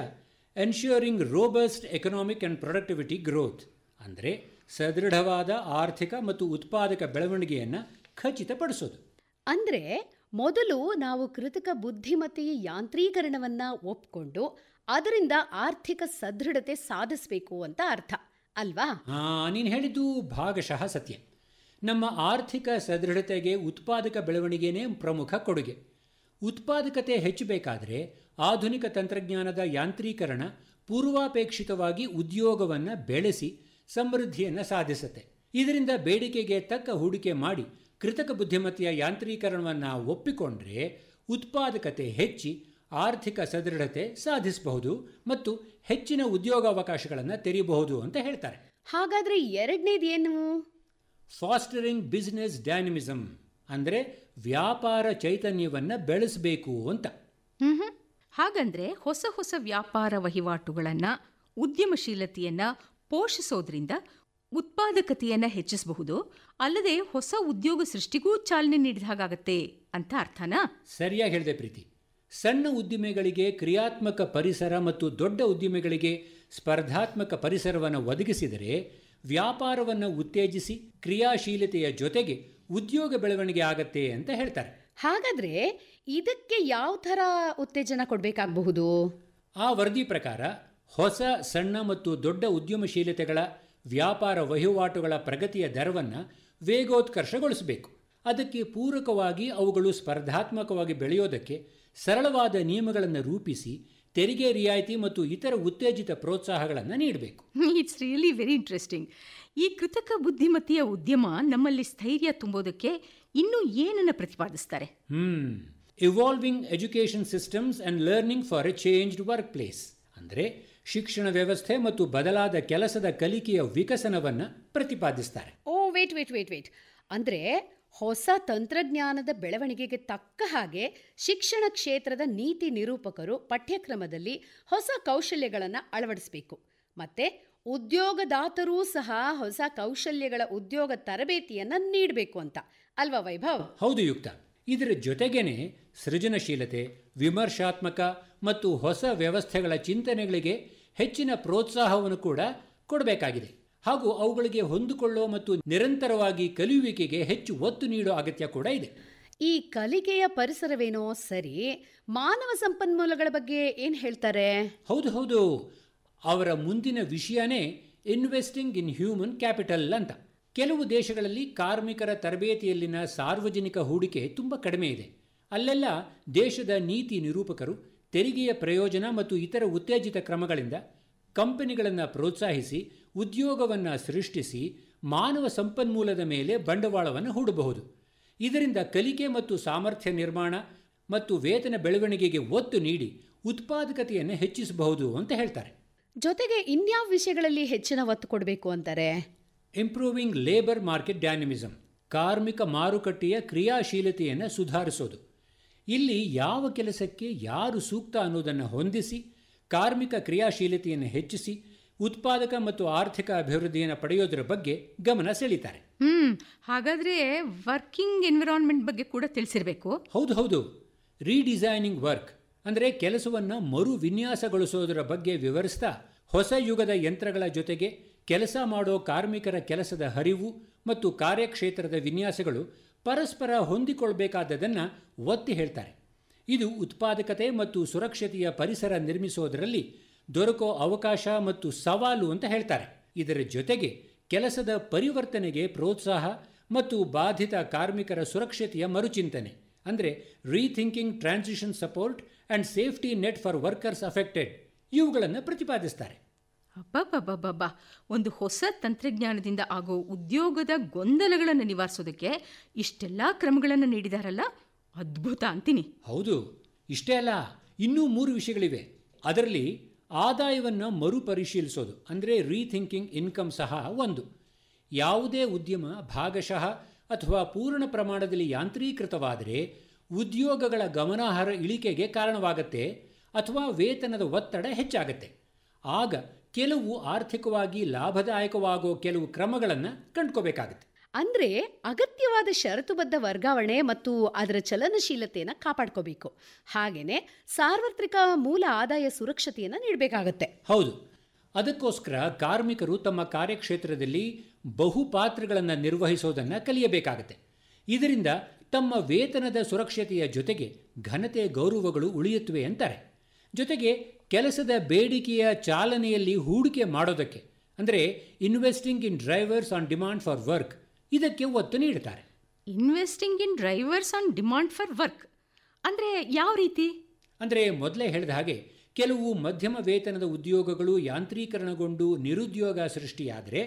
ensuring robust economic and productivity growth, ಅಂದರೆ ಸದೃಢವಾದ ಆರ್ಥಿಕ ಮತ್ತು ಉತ್ಪಾದಕ ಬೆಳವಣಿಗೆಯನ್ನು ಖಚಿತಪಡಿಸೋದು. ಅಂದರೆ ಮೊದಲು ನಾವು ಕೃತಕ ಬುದ್ಧಿಮತ್ತೆಯ ಯಾಂತ್ರೀಕರಣವನ್ನು ಒಪ್ಕೊಂಡು ಅದರಿಂದ ಆರ್ಥಿಕ ಸದೃಢತೆ ಸಾಧಿಸಬೇಕು ಅಂತ ಅರ್ಥ ಅಲ್ವಾ? ನೀನು ಹೇಳಿದ್ದು ಭಾಗಶಃ ಸತ್ಯ. ನಮ್ಮ ಆರ್ಥಿಕ ಸದೃಢತೆಗೆ ಉತ್ಪಾದಕ ಬೆಳವಣಿಗೆನೇ ಪ್ರಮುಖ ಕೊಡುಗೆ. ಉತ್ಪಾದಕತೆ ಹೆಚ್ಚಬೇಕಾದರೆ ಆಧುನಿಕ ತಂತ್ರಜ್ಞಾನದ ಯಾಂತ್ರೀಕರಣ ಪೂರ್ವಾಪೇಕ್ಷಿತವಾಗಿ ಉದ್ಯೋಗವನ್ನು ಬೆಳೆಸಿ ಸಮೃದ್ಧಿಯನ್ನು ಸಾಧಿಸುತ್ತೆ. ಇದರಿಂದ ಬೇಡಿಕೆಗೆ ತಕ್ಕ ಹೂಡಿಕೆ ಮಾಡಿ ಕೃತಕ ಬುದ್ಧಿಮತ್ತೆಯ ಯಾಂತ್ರೀಕರಣವನ್ನು ಒಪ್ಪಿಕೊಂಡ್ರೆ ಉತ್ಪಾದಕತೆ ಹೆಚ್ಚಿ ಆರ್ಥಿಕ ಸದೃಢತೆ ಸಾಧಿಸಬಹುದು ಮತ್ತು ಹೆಚ್ಚಿನ ಉದ್ಯೋಗಾವಕಾಶಗಳನ್ನು ತೆರೆಯಬಹುದು ಅಂತ ಹೇಳ್ತಾರೆ. ಹಾಗಾದರೆ ಎರಡನೇದೇನು? ಫಾಸ್ಟರಿಂಗ್ ಬಿಸ್ನೆಸ್ ಡೈನಮಿಸಮ್, ಅಂದರೆ ವ್ಯಾಪಾರ ಚೈತನ್ಯವನ್ನು ಬೆಳೆಸಬೇಕು ಅಂತ. ಹಾಗಂದ್ರೆ ಹೊಸ ಹೊಸ ವ್ಯಾಪಾರ ವಹಿವಾಟುಗಳನ್ನು, ಉದ್ಯಮಶೀಲತೆಯನ್ನು ಪೋಷಿಸೋದ್ರಿಂದ ಉತ್ಪಾದಕತೆಯನ್ನು ಹೆಚ್ಚಿಸಬಹುದು, ಅಲ್ಲದೆ ಹೊಸ ಉದ್ಯೋಗ ಸೃಷ್ಟಿಗೂ ಚಾಲನೆ ನೀಡಿದ ಹಾಗಾಗತ್ತೆ ಅಂತ ಅರ್ಥನಾ? ಸರಿಯಾಗಿ ಹೇಳಿದೆ ಪ್ರೀತಿ. ಸಣ್ಣ ಉದ್ದಿಮೆಗಳಿಗೆ ಕ್ರಿಯಾತ್ಮಕ ಪರಿಸರ ಮತ್ತು ದೊಡ್ಡ ಉದ್ದಿಮೆಗಳಿಗೆ ಸ್ಪರ್ಧಾತ್ಮಕ ಪರಿಸರವನ್ನು ಒದಗಿಸಿದರೆ ವ್ಯಾಪಾರವನ್ನು ಉತ್ತೇಜಿಸಿ ಕ್ರಿಯಾಶೀಲತೆಯ ಜೊತೆಗೆ ಉದ್ಯೋಗ ಬೆಳವಣಿಗೆ ಆಗತ್ತೆ ಅಂತ ಹೇಳ್ತಾರೆ. ಹಾಗಾದ್ರೆ ಇದಕ್ಕೆ ಯಾವ ಥರ ಉತ್ತೇಜನ ಕೊಡಬೇಕಾಗಬಹುದು? ಆ ವರದಿ ಪ್ರಕಾರ ಹೊಸ, ಸಣ್ಣ ಮತ್ತು ದೊಡ್ಡ ಉದ್ಯಮಶೀಲತೆಗಳ ವ್ಯಾಪಾರ ವಹಿವಾಟುಗಳ ಪ್ರಗತಿಯ ದರವನ್ನು ವೇಗೋತ್ಕರ್ಷಗೊಳಿಸಬೇಕು. ಅದಕ್ಕೆ ಪೂರಕವಾಗಿ ಅವುಗಳು ಸ್ಪರ್ಧಾತ್ಮಕವಾಗಿ ಬೆಳೆಯೋದಕ್ಕೆ ಸರಳವಾದ ನಿಯಮಗಳನ್ನು ರೂಪಿಸಿ ತೆರಿಗೆ ರಿಯಾಯಿತಿ ಮತ್ತು ಇತರ ಉತ್ತೇಜಿತ ಪ್ರೋತ್ಸಾಹಗಳನ್ನು ನೀಡಬೇಕು. It's really very interesting. ಈ ಕೃತಕ ಬುದ್ಧಿಮತ್ತೆಯ ಉದ್ಯಮ ನಮ್ಮಲ್ಲಿ ಸ್ಥೈರ್ಯ ತುಂಬೋದಕ್ಕೆ ಇನ್ನೂ ಏನನ್ನು ಪ್ರತಿಪಾದಿಸ್ತಾರೆ? Evolving education systems and learning for a changed workplace, ಅಂದರೆ ಶಿಕ್ಷಣ ವ್ಯವಸ್ಥೆ ಮತ್ತು ಬದಲಾದ ಕೆಲಸದ ಕಲಿಕೆಯ ವಿಕಸನವನ್ನು ಪ್ರತಿಪಾದಿಸ್ತಾರೆ. ವೇಟ್ ಅಂದರೆ ಹೊಸ ತಂತ್ರಜ್ಞಾನದ ಬೆಳವಣಿಗೆಗೆ ತಕ್ಕ ಹಾಗೆ ಶಿಕ್ಷಣ ಕ್ಷೇತ್ರದ ನೀತಿ ನಿರೂಪಕರು ಪಠ್ಯಕ್ರಮದಲ್ಲಿ ಹೊಸ ಕೌಶಲ್ಯಗಳನ್ನು ಅಳವಡಿಸಬೇಕು. ಮತ್ತೆ ಉದ್ಯೋಗದಾತರೂ ಸಹ ಹೊಸ ಕೌಶಲ್ಯಗಳ ಉದ್ಯೋಗ ತರಬೇತಿಯನ್ನು ನೀಡಬೇಕು ಅಂತ ಅಲ್ವಾ ವೈಭವ್? ಹೌದು ಯುಕ್ತ. ಇದರ ಜೊತೆಗೇನೆ ಸೃಜನಶೀಲತೆ, ವಿಮರ್ಶಾತ್ಮಕ ಮತ್ತು ಹೊಸ ವ್ಯವಸ್ಥೆಗಳ ಚಿಂತನೆಗಳಿಗೆ ಹೆಚ್ಚಿನ ಪ್ರೋತ್ಸಾಹವನ್ನು ಕೂಡ ಕೊಡಬೇಕಾಗಿದೆ. ಹಾಗೂ ಅವುಗಳಿಗೆ ಹೊಂದಿಕೊಳ್ಳೋ ಮತ್ತು ನಿರಂತರವಾಗಿ ಕಲಿಯುವಿಕೆಗೆ ಹೆಚ್ಚು ಒತ್ತು ನೀಡೋ ಅಗತ್ಯ ಕೂಡ ಇದೆ. ಈ ಕಲಿಕೆಯ ಪರಿಸರವೇನೋ ಸರಿ, ಮಾನವ ಸಂಪನ್ಮೂಲಗಳ ಬಗ್ಗೆ ಏನು ಹೇಳ್ತಾರೆ? ಹೌದು, ಅವರ ಮುಂದಿನ ವಿಷಯನೇ ಇನ್ವೆಸ್ಟಿಂಗ್ ಇನ್ ಹ್ಯೂಮನ್ ಕ್ಯಾಪಿಟಲ್ ಅಂತ. ಕೆಲವು ದೇಶಗಳಲ್ಲಿ ಕಾರ್ಮಿಕರ ತರಬೇತಿಯಲ್ಲಿನ ಸಾರ್ವಜನಿಕ ಹೂಡಿಕೆ ತುಂಬ ಕಡಿಮೆ ಇದೆ. ಅಲ್ಲೆಲ್ಲ ದೇಶದ ನೀತಿ ನಿರೂಪಕರು ತೆರಿಗೆಯ ಪ್ರಯೋಜನ ಮತ್ತು ಇತರ ಉತ್ತೇಜಿತ ಕ್ರಮಗಳಿಂದ ಕಂಪನಿಗಳನ್ನು ಪ್ರೋತ್ಸಾಹಿಸಿ ಉದ್ಯೋಗವನ್ನು ಸೃಷ್ಟಿಸಿ ಮಾನವ ಸಂಪನ್ಮೂಲದ ಮೇಲೆ ಬಂಡವಾಳವನ್ನು ಹೂಡಬಹುದು. ಇದರಿಂದ ಕಲಿಕೆ ಮತ್ತು ಸಾಮರ್ಥ್ಯ ನಿರ್ಮಾಣ ಮತ್ತು ವೇತನ ಬೆಳವಣಿಗೆಗೆ ಒತ್ತು ನೀಡಿ ಉತ್ಪಾದಕತೆಯನ್ನು ಹೆಚ್ಚಿಸಬಹುದು ಅಂತ ಹೇಳ್ತಾರೆ. ಜೊತೆಗೆ ಇನ್ಯಾವ ವಿಷಯಗಳಲ್ಲಿ ಹೆಚ್ಚಿನ ಒತ್ತು ಕೊಡಬೇಕು ಅಂತಾರೆ? ಇಂಪ್ರೂವಿಂಗ್ ಲೇಬರ್ ಮಾರ್ಕೆಟ್ ಡೈನಮಿಸಮ್, ಕಾರ್ಮಿಕ ಮಾರುಕಟ್ಟೆಯ ಕ್ರಿಯಾಶೀಲತೆಯನ್ನು ಸುಧಾರಿಸೋದು. ಇಲ್ಲಿ ಯಾವ ಕೆಲಸಕ್ಕೆ ಯಾರು ಸೂಕ್ತ ಅನ್ನೋದನ್ನು ಹೊಂದಿಸಿ ಕಾರ್ಮಿಕ ಕ್ರಿಯಾಶೀಲತೆಯನ್ನು ಹೆಚ್ಚಿಸಿ ಉತ್ಪಾದಕ ಮತ್ತು ಆರ್ಥಿಕ ಅಭಿವೃದ್ಧಿಯನ್ನು ಪಡೆಯೋದರ ಬಗ್ಗೆ ಗಮನ ಸೆಳೀತಾರೆ. ಹಾಗಾದರೆ ವರ್ಕಿಂಗ್ ಎನ್ವಿರಾನ್ಮೆಂಟ್ ಬಗ್ಗೆ ಕೂಡ ತಿಳಿಸಿರಬೇಕು. ಹೌದು. ರೀಡಿಸೈನಿಂಗ್ ವರ್ಕ್ ಅಂದರೆ ಕೆಲಸವನ್ನು ಮರು ವಿನ್ಯಾಸಗೊಳಿಸೋದರ ಬಗ್ಗೆ ವಿವರಿಸ್ತಾ ಹೊಸ ಯುಗದ ಯಂತ್ರಗಳ ಜೊತೆಗೆ ಕೆಲಸ ಮಾಡೋ ಕಾರ್ಮಿಕರ ಕೆಲಸದ ಹರಿವು ಮತ್ತು ಕಾರ್ಯಕ್ಷೇತ್ರದ ವಿನ್ಯಾಸಗಳು ಪರಸ್ಪರ ಹೊಂದಿಕೊಳ್ಬೇಕಾದದನ್ನು ಒತ್ತಿ ಹೇಳ್ತಾರೆ. ಇದು ಉತ್ಪಾದಕತೆ ಮತ್ತು ಸುರಕ್ಷತೆಯ ಪರಿಸರ ನಿರ್ಮಿಸೋದರಲ್ಲಿ ದೊರಕೋ ಅವಕಾಶ ಮತ್ತು ಸವಾಲು ಅಂತ ಹೇಳ್ತಾರೆ. ಇದರ ಜೊತೆಗೆ ಕೆಲಸದ ಪರಿವರ್ತನೆಗೆ ಪ್ರೋತ್ಸಾಹ ಮತ್ತು ಬಾಧಿತ ಕಾರ್ಮಿಕರ ಸುರಕ್ಷತೆಯ ಮರುಚಿಂತನೆ ಅಂದರೆ rethinking transition support and safety net for workers affected ಇವುಗಳನ್ನು ಪ್ರತಿಪಾದಿಸ್ತಾರೆ. ಅಬ್ಬಬ್ಬಬ್ಬಬ್ಬ, ಒಂದು ಹೊಸ ತಂತ್ರಜ್ಞಾನದಿಂದ ಆಗೋ ಉದ್ಯೋಗದ ಗೊಂದಲಗಳನ್ನು ನಿವಾರಿಸೋದಕ್ಕೆ ಇಷ್ಟೆಲ್ಲ ಕ್ರಮಗಳನ್ನು ನೀಡಿದಾರಲ್ಲ, ಅದ್ಭುತ ಅಂತೀನಿ. ಹೌದು, ಇಷ್ಟೇ ಅಲ್ಲ, ಇನ್ನೂ 3 ವಿಷಯಗಳಿವೆ. ಅದರಲ್ಲಿ ಆದಾಯವನ್ನು ಮರುಪರಿಶೀಲಿಸೋದು ಅಂದರೆ ರೀಥಿಂಕಿಂಗ್ ಇನ್ಕಮ್ ಸಹ ಒಂದು. ಯಾವುದೇ ಉದ್ಯಮ ಭಾಗಶಃ ಅಥವಾ ಪೂರ್ಣ ಪ್ರಮಾಣದಲ್ಲಿ ಯಾಂತ್ರೀಕೃತವಾದರೆ ಉದ್ಯೋಗಗಳ ಗಮನಾರ್ಹ ಇಳಿಕೆಗೆ ಕಾರಣವಾಗುತ್ತೆ ಅಥವಾ ವೇತನದ ಒತ್ತಡ ಹೆಚ್ಚಾಗುತ್ತೆ. ಆಗ ಕೆಲವು ಆರ್ಥಿಕವಾಗಿ ಲಾಭದಾಯಕವಾಗೋ ಕೆಲವು ಕ್ರಮಗಳನ್ನು ಕಂಡುಕೋಬೇಕಾಗುತ್ತೆ. ಅಂದ್ರೆ ಅಗತ್ಯವಾದ ಷರತ್ತುಬದ್ಧ ವರ್ಗಾವಣೆ ಮತ್ತು ಅದರ ಚಲನಶೀಲತೆಯನ್ನು ಕಾಪಾಡ್ಕೋಬೇಕು. ಹಾಗೇನೆ ಸಾರ್ವತ್ರಿಕ ಮೂಲ ಆದಾಯ ಸುರಕ್ಷತೆಯನ್ನು ನೀಡಬೇಕಾಗತ್ತೆ. ಹೌದು, ಅದಕ್ಕೋಸ್ಕರ ಕಾರ್ಮಿಕರು ತಮ್ಮ ಕಾರ್ಯಕ್ಷೇತ್ರದಲ್ಲಿ ಬಹುಪಾತ್ರಗಳನ್ನು ನಿರ್ವಹಿಸೋದನ್ನು ಕಲಿಯಬೇಕಾಗುತ್ತೆ. ಇದರಿಂದ ತಮ್ಮ ವೇತನದ ಸುರಕ್ಷತೆಯ ಜೊತೆಗೆ ಘನತೆ ಗೌರವಗಳು ಉಳಿಯುತ್ತವೆ ಅಂತಾರೆ. ಜೊತೆಗೆ ಕೆಲಸದ ಬೇಡಿಕೆಯ ಚಾಲನೆಯಲ್ಲಿ ಹೂಡಿಕೆ ಮಾಡೋದಕ್ಕೆ ಅಂದರೆ investing in drivers on demand for work ಇದಕ್ಕೆ ಒತ್ತು ನೀಡುತ್ತಾರೆ. Investing in drivers on demand for work ಅಂದರೆ ಯಾವ ರೀತಿ? ಅಂದರೆ ಮೊದಲೇ ಹೇಳಿದ ಹಾಗೆ ಕೆಲವು ಮಧ್ಯಮ ವೇತನದ ಉದ್ಯೋಗಗಳು ಯಾಂತ್ರೀಕರಣಗೊಂಡು ನಿರುದ್ಯೋಗ ಸೃಷ್ಟಿಯಾದರೆ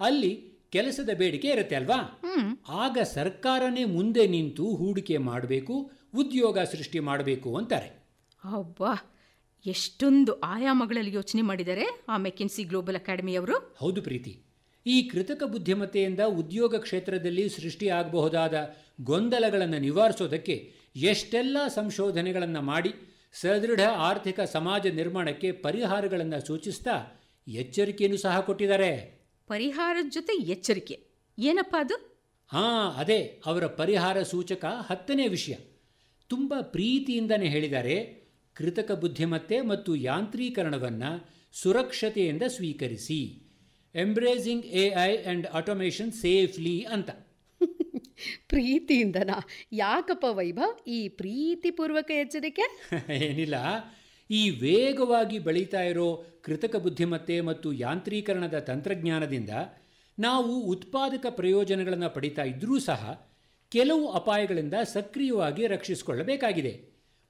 ಅಲ್ಲಿ ಕೆಲಸದ ಬೇಡಿಕೆ ಇರುತ್ತೆ ಅಲ್ವಾ, ಆಗ ಸರ್ಕಾರನೇ ಮುಂದೆ ನಿಂತು ಹೂಡಿಕೆ ಮಾಡಬೇಕು, ಉದ್ಯೋಗ ಸೃಷ್ಟಿ ಮಾಡಬೇಕು ಅಂತಾರೆ. ಅಬ್ಬಾ, ಎಷ್ಟೊಂದು ಆಯಾಮಗಳಲ್ಲಿ ಯೋಚನೆ ಮಾಡಿದ್ದಾರೆ ಆ ಮೆಕಿನ್ಸಿ ಗ್ಲೋಬಲ್ ಅಕಾಡೆಮಿಯವರು. ಹೌದು ಪ್ರೀತಿ, ಈ ಕೃತಕ ಬುದ್ಧಿಮತ್ತೆಯಿಂದ ಉದ್ಯೋಗ ಕ್ಷೇತ್ರದಲ್ಲಿ ಸೃಷ್ಟಿಯಾಗಬಹುದಾದ ಗೊಂದಲಗಳನ್ನು ನಿವಾರಿಸೋದಕ್ಕೆ ಎಷ್ಟೆಲ್ಲ ಸಂಶೋಧನೆಗಳನ್ನು ಮಾಡಿ ಸದೃಢ ಆರ್ಥಿಕ ಸಮಾಜ ನಿರ್ಮಾಣಕ್ಕೆ ಪರಿಹಾರಗಳನ್ನು ಸೂಚಿಸ್ತಾ ಎಚ್ಚರಿಕೆಯನ್ನು ಸಹ ಕೊಟ್ಟಿದ್ದಾರೆ. ಪರಿಹಾರದ ಜೊತೆ ಎಚ್ಚರಿಕೆ ಏನಪ್ಪ ಅದು? ಅದೇ ಅವರ ಪರಿಹಾರ ಸೂಚಕ 10ನೇ ವಿಷಯ. ತುಂಬ ಪ್ರೀತಿಯಿಂದನೇ ಹೇಳಿದ್ದಾರೆ, ಕೃತಕ ಬುದ್ಧಿಮತ್ತೆ ಮತ್ತು ಯಾಂತ್ರೀಕರಣವನ್ನು ಸುರಕ್ಷತೆಯಿಂದ ಸ್ವೀಕರಿಸಿ, embracing AI and automation safely ಅಂತ. ಪ್ರೀತಿಯಿಂದನಾ? ಯಾಕಪ್ಪ ವೈಭವ್ ಈ ಪ್ರೀತಿಪೂರ್ವಕ ಎಚ್ಚರಿಕೆ? ಏನಿಲ್ಲ, ಈ ವೇಗವಾಗಿ ಬೆಳೀತಾ ಇರೋ ಕೃತಕ ಬುದ್ಧಿಮತ್ತೆ ಮತ್ತು ಯಾಂತ್ರೀಕರಣದ ತಂತ್ರಜ್ಞಾನದಿಂದ ನಾವು ಉತ್ಪಾದಕ ಪ್ರಯೋಜನಗಳನ್ನು ಪಡಿತಾ ಇದ್ದರೂ ಸಹ ಕೆಲವು ಅಪಾಯಗಳಿಂದ ಸಕ್ರಿಯವಾಗಿ ರಕ್ಷಿಸಿಕೊಳ್ಳಬೇಕಾಗಿದೆ.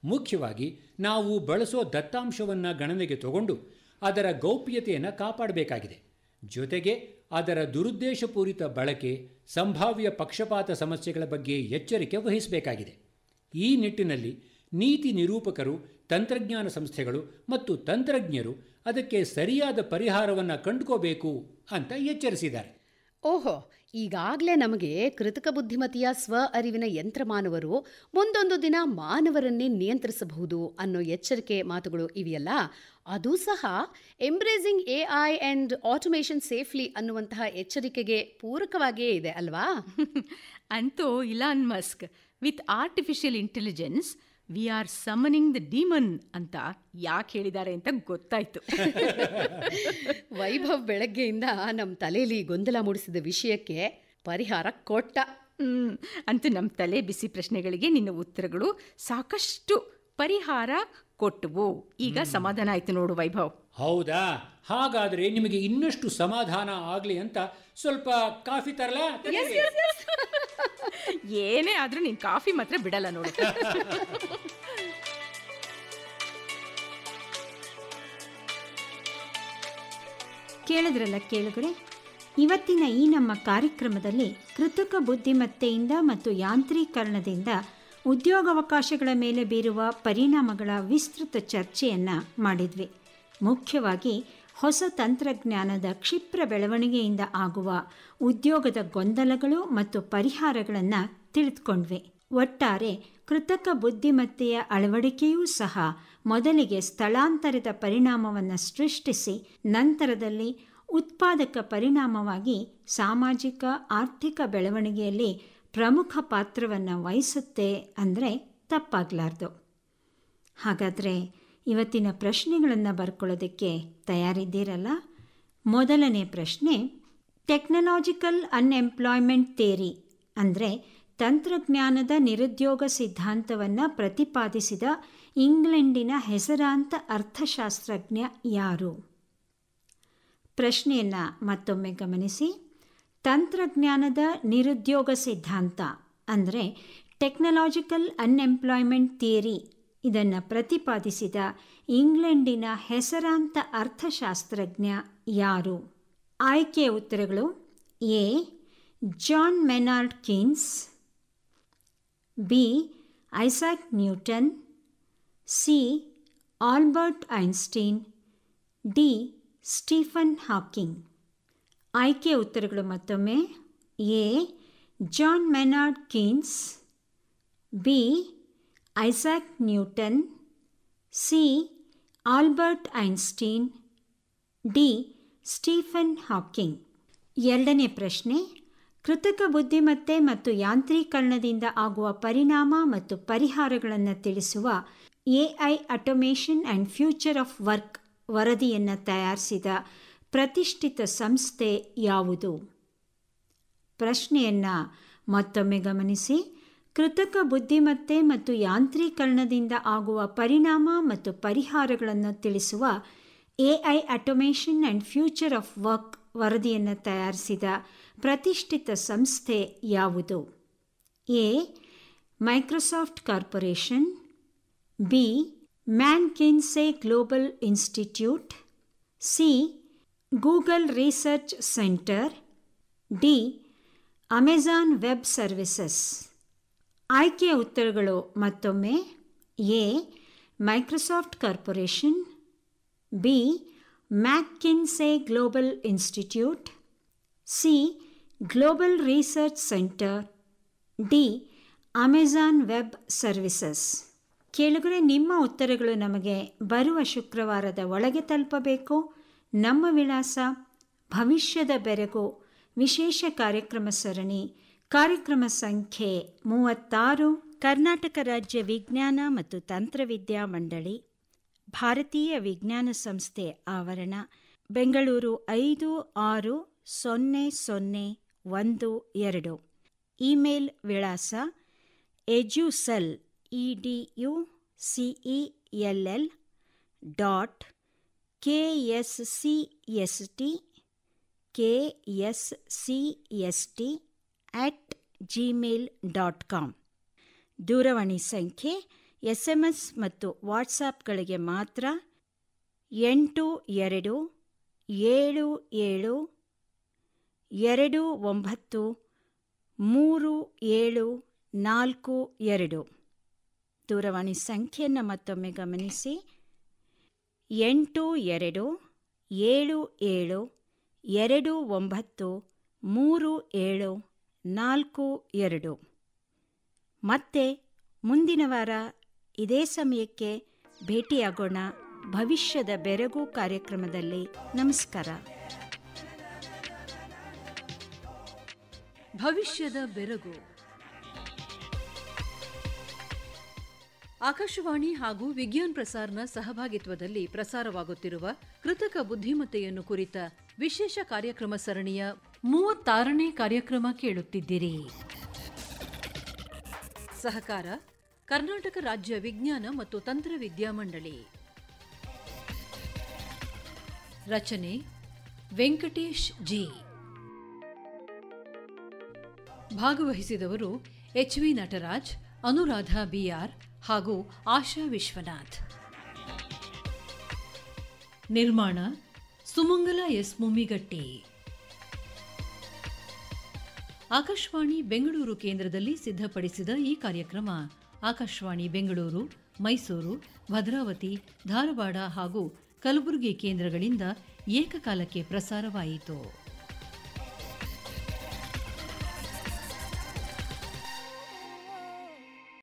ಮುಖ್ಯವಾಗಿ ನಾವು ಬಳಸೋ ದತ್ತಾಂಶವನ್ನು ಗಣನೆಗೆ ತಗೊಂಡು ಅದರ ಗೌಪ್ಯತೆಯನ್ನು ಕಾಪಾಡಬೇಕಾಗಿದೆ. ಜೊತೆಗೆ ಅದರ ದುರುದ್ದೇಶಪೂರಿತ ಬಳಕೆ, ಸಂಭಾವ್ಯ ಪಕ್ಷಪಾತ ಸಮಸ್ಯೆಗಳ ಬಗ್ಗೆ ಎಚ್ಚರಿಕೆ ವಹಿಸಬೇಕಾಗಿದೆ. ಈ ನಿಟ್ಟಿನಲ್ಲಿ ನೀತಿ ನಿರೂಪಕರು, ತಂತ್ರಜ್ಞಾನ ಸಂಸ್ಥೆಗಳು ಮತ್ತು ತಂತ್ರಜ್ಞರು ಅದಕ್ಕೆ ಸರಿಯಾದ ಪರಿಹಾರವನ್ನು ಕಂಡುಕೋಬೇಕು ಅಂತ ಎಚ್ಚರಿಸಿದ್ದಾರೆ. ಓಹೋ, ಈಗಾಗಲೇ ನಮಗೆ ಕೃತಕ ಬುದ್ಧಿಮತ್ತೆಯ ಸ್ವ ಅರಿವಿನ ಯಂತ್ರಮಾನವರು ಮುಂದೊಂದು ದಿನ ಮಾನವರನ್ನೇ ನಿಯಂತ್ರಿಸಬಹುದು ಅನ್ನೋ ಎಚ್ಚರಿಕೆ ಮಾತುಗಳು ಇವೆಯಲ್ಲ, ಅದು ಸಹ embracing AI and automation safely ಅನ್ನುವಂತಹ ಎಚ್ಚರಿಕೆಗೆ ಪೂರಕವಾಗಿಯೇ ಇದೆ ಅಲ್ವಾ? ಅಂತೂ Elon Musk with artificial intelligence we are summoning the demon ಅಂತ ಯಾಕೆ ಹೇಳಿದ್ದಾರೆ ಅಂತ ಗೊತ್ತಾಯ್ತು. ವೈಭವ್ ಬೆಳಗ್ಗೆಯಿಂದ ನಮ್ಮ ತಲೆಯಲ್ಲಿ ಗೊಂದಲ ಮೂಡಿಸಿದ ವಿಷಯಕ್ಕೆ ಪರಿಹಾರ ಕೊಟ್ಟ. ಅಂತೂ ನಮ್ಮ ತಲೆ ಬಿಸಿ ಪ್ರಶ್ನೆಗಳಿಗೆ ನಿನ್ನ ಉತ್ತರಗಳು ಸಾಕಷ್ಟು ಪರಿಹಾರ ಕೊಟ್ಟವು. ಈಗ ಸಮಾಧಾನ ಆಯ್ತು ನೋಡು ವೈಭವ್. ಹೌದಾ? ಹಾಗಾದರೆ ನಿಮಗೆ ಇನ್ನಷ್ಟು ಸಮಾಧಾನ ಆಗಲಿ ಅಂತ ಸ್ವಲ್ಪ ಕಾಫಿ ತರಲಾ? ಏನೇ ಆದರೂ ನೀನು ಕಾಫಿ ಮಾತ್ರ ಬಿಡಲ್ಲ ನೋಡು. ಕೇಳಿದ್ರಲ್ಲ ಕೇಳುಗರೆ, ಇವತ್ತಿನ ಈ ನಮ್ಮ ಕಾರ್ಯಕ್ರಮದಲ್ಲಿ ಕೃತಕ ಬುದ್ಧಿಮತ್ತೆಯಿಂದ ಮತ್ತು ಯಾಂತ್ರೀಕರಣದಿಂದ ಉದ್ಯೋಗಾವಕಾಶಗಳ ಮೇಲೆ ಬೀರುವ ಪರಿಣಾಮಗಳ ವಿಸ್ತೃತ ಚರ್ಚೆಯನ್ನು ಮಾಡಿದ್ವಿ. ಮುಖ್ಯವಾಗಿ ಹೊಸ ತಂತ್ರಜ್ಞಾನದ ಕ್ಷಿಪ್ರ ಬೆಳವಣಿಗೆಯಿಂದ ಆಗುವ ಉದ್ಯೋಗದ ಗೊಂದಲಗಳು ಮತ್ತು ಪರಿಹಾರಗಳನ್ನು ತಿಳಿದುಕೊಂಡ್ವಿ. ಒಟ್ಟಾರೆ ಕೃತಕ ಬುದ್ಧಿಮತ್ತೆಯ ಅಳವಡಿಕೆಯೂ ಸಹ ಮೊದಲಿಗೆ ಸ್ಥಳಾಂತರದ ಪರಿಣಾಮವನ್ನು ಸೃಷ್ಟಿಸಿ ನಂತರದಲ್ಲಿ ಉತ್ಪಾದಕ ಪರಿಣಾಮವಾಗಿ ಸಾಮಾಜಿಕ ಆರ್ಥಿಕ ಬೆಳವಣಿಗೆಯಲ್ಲಿ ಪ್ರಮುಖ ಪಾತ್ರವನ್ನು ವಹಿಸುತ್ತೆ ಅಂದರೆ ತಪ್ಪಾಗಲಾರ್ದು. ಹಾಗಾದರೆ ಇವತ್ತಿನ ಪ್ರಶ್ನೆಗಳನ್ನು ಬರ್ಕೊಳ್ಳೋದಕ್ಕೆ ತಯಾರಿದ್ದೀರಲ್ಲ? ಮೊದಲನೇ ಪ್ರಶ್ನೆ, ಟೆಕ್ನಾಲಜಿಕಲ್ ಅನ್ಎಂಪ್ಲಾಯ್ಮೆಂಟ್ ಥಿಯರಿ ಅಂದರೆ ತಂತ್ರಜ್ಞಾನದ ನಿರುದ್ಯೋಗ ಸಿದ್ಧಾಂತವನ್ನು ಪ್ರತಿಪಾದಿಸಿದ ಇಂಗ್ಲೆಂಡಿನ ಹೆಸರಾಂತ ಅರ್ಥಶಾಸ್ತ್ರಜ್ಞ ಯಾರು? ಪ್ರಶ್ನೆಯನ್ನು ಮತ್ತೊಮ್ಮೆ ಗಮನಿಸಿ. ತಂತ್ರಜ್ಞಾನದ ನಿರುದ್ಯೋಗ ಸಿದ್ಧಾಂತ ಅಂದರೆ ಟೆಕ್ನಾಲಜಿಕಲ್ ಅನ್ಎಂಪ್ಲಾಯ್ಮೆಂಟ್ ಥಿಯರಿ ಇದನ್ನು ಪ್ರತಿಪಾದಿಸಿದ ಇಂಗ್ಲೆಂಡಿನ ಹೆಸರಾಂತ ಅರ್ಥಶಾಸ್ತ್ರಜ್ಞ ಯಾರು? ಆಯ್ಕೆಯ ಉತ್ತರಗಳು: A. John Maynard Keynes, B. Isaac Newton, C. Albert Einstein, D. Stephen Hawking. ಆಯ್ಕೆಯ ಉತ್ತರಗಳು ಮತ್ತೊಮ್ಮೆ: A. John Maynard Keynes, B. Isaac Newton, C. Albert Einstein, D. Stephen Hawking. ಎರಡನೇ ಪ್ರಶ್ನೆ, ಕೃತಕ ಬುದ್ಧಿಮತ್ತೆ ಮತ್ತು ಯಾಂತ್ರೀಕರಣದಿಂದ ಆಗುವ ಪರಿಣಾಮ ಮತ್ತು ಪರಿಹಾರಗಳನ್ನು ತಿಳಿಸುವ AI automation and future of work ವರದಿಯನ್ನು ತಯಾರಿಸಿದ ಪ್ರತಿಷ್ಠಿತ ಸಂಸ್ಥೆ ಯಾವುದು? ಪ್ರಶ್ನೆಯನ್ನು ಮತ್ತೊಮ್ಮೆ ಗಮನಿಸಿ. ಕೃತಕ ಬುದ್ಧಿಮತ್ತೆ ಮತ್ತು ಯಾಂತ್ರೀಕರಣದಿಂದ ಆಗುವ ಪರಿಣಾಮ ಮತ್ತು ಪರಿಹಾರಗಳನ್ನು ತಿಳಿಸುವ AI automation and future of work ವರದಿಯನ್ನು ತಯಾರಿಸಿದ ಪ್ರತಿಷ್ಠಿತ ಸಂಸ್ಥೆ ಯಾವುದು? A. Microsoft corporation, B. McKinsey global institute, C. Google research centre, D. Amazon web services. ಆಯ್ಕೆಯ ಉತ್ತರಗಳು ಮತ್ತೊಮ್ಮೆ: A. Microsoft corporation, B. McKinsey global institute, C. Global research centre, D. Amazon web services. ಕೇಳುಗರೆ, ನಿಮ್ಮ ಉತ್ತರಗಳು ನಮಗೆ ಬರುವ ಶುಕ್ರವಾರದ ಒಳಗೆ ತಲುಪಬೇಕು. ನಮ್ಮ ವಿಳಾಸ ಭವಿಷ್ಯದ ಬೆರಗು ವಿಶೇಷ ಕಾರ್ಯಕ್ರಮ ಸರಣಿ, ಕಾರ್ಯಕ್ರಮ ಸಂಖ್ಯೆ 36, ಕರ್ನಾಟಕ ರಾಜ್ಯ ವಿಜ್ಞಾನ ಮತ್ತು ತಂತ್ರವಿದ್ಯಾ ಮಂಡಳಿ, ಭಾರತೀಯ ವಿಜ್ಞಾನ ಸಂಸ್ಥೆ ಆವರಣ, ಬೆಂಗಳೂರು 560012. ಇಮೇಲ್ ವಿಳಾಸ educell.KSCST@gmail.com. ದೂರವಾಣಿ ಸಂಖ್ಯೆ SMS ಮತ್ತು ವಾಟ್ಸಾಪ್ಗಳಿಗೆ ಮಾತ್ರ 8277293742. ದೂರವಾಣಿ ಸಂಖ್ಯೆಯನ್ನು ಮತ್ತೊಮ್ಮೆ ಗಮನಿಸಿ: 8277293742. ಮತ್ತೆ ಮುಂದಿನ ವಾರ ಇದೇ ಸಮಯಕ್ಕೆ ಭೇಟಿಯಾಗೋಣ ಭವಿಷ್ಯದ ಬೆರಗು ಕಾರ್ಯಕ್ರಮದಲ್ಲಿ. ನಮಸ್ಕಾರ. ಭವಿಷ್ಯದ ಬೆರಗು ಆಕಾಶವಾಣಿ ಹಾಗೂ ವಿಜ್ಞಾನ್ ಪ್ರಸಾರ್ನ ಸಹಭಾಗಿತ್ವದಲ್ಲಿ ಪ್ರಸಾರವಾಗುತ್ತಿರುವ ಕೃತಕ ಬುದ್ಧಿಮತ್ತೆಯನ್ನು ಕುರಿತ ವಿಶೇಷ ಕಾರ್ಯಕ್ರಮ ಸರಣಿಯ 36ನೇ ಕಾರ್ಯಕ್ರಮ ಕೇಳುತ್ತಿದ್ದೀರಿ. ಸಹಕಾರ ಕರ್ನಾಟಕ ರಾಜ್ಯ ವಿಜ್ಞಾನ ಮತ್ತು ತಂತ್ರವಿದ್ಯಾ ಮಂಡಳಿ. ರಚನೆ ವೆಂಕಟೇಶ್ ಜಿ. ಭಾಗವಹಿಸಿದವರು HV ನಟರಾಜ್, ಅನುರಾಧ BR ಹಾಗೂ ಆಶಾ ವಿಶ್ವನಾಥ್. ನಿರ್ಮಾಣ ಸುಮಂಗಲ S. ಮುಮ್ಮಿಗಟ್ಟಿ. ಆಕಾಶವಾಣಿ ಬೆಂಗಳೂರು ಕೇಂದ್ರದಲ್ಲಿ ಸಿದ್ಧಪಡಿಸಿದ ಈ ಕಾರ್ಯಕ್ರಮ ಆಕಾಶವಾಣಿ ಬೆಂಗಳೂರು, ಮೈಸೂರು, ಭದ್ರಾವತಿ, ಧಾರವಾಡ ಹಾಗೂ ಕಲಬುರಗಿ ಕೇಂದ್ರಗಳಿಂದ ಏಕಕಾಲಕ್ಕೆ ಪ್ರಸಾರವಾಯಿತು.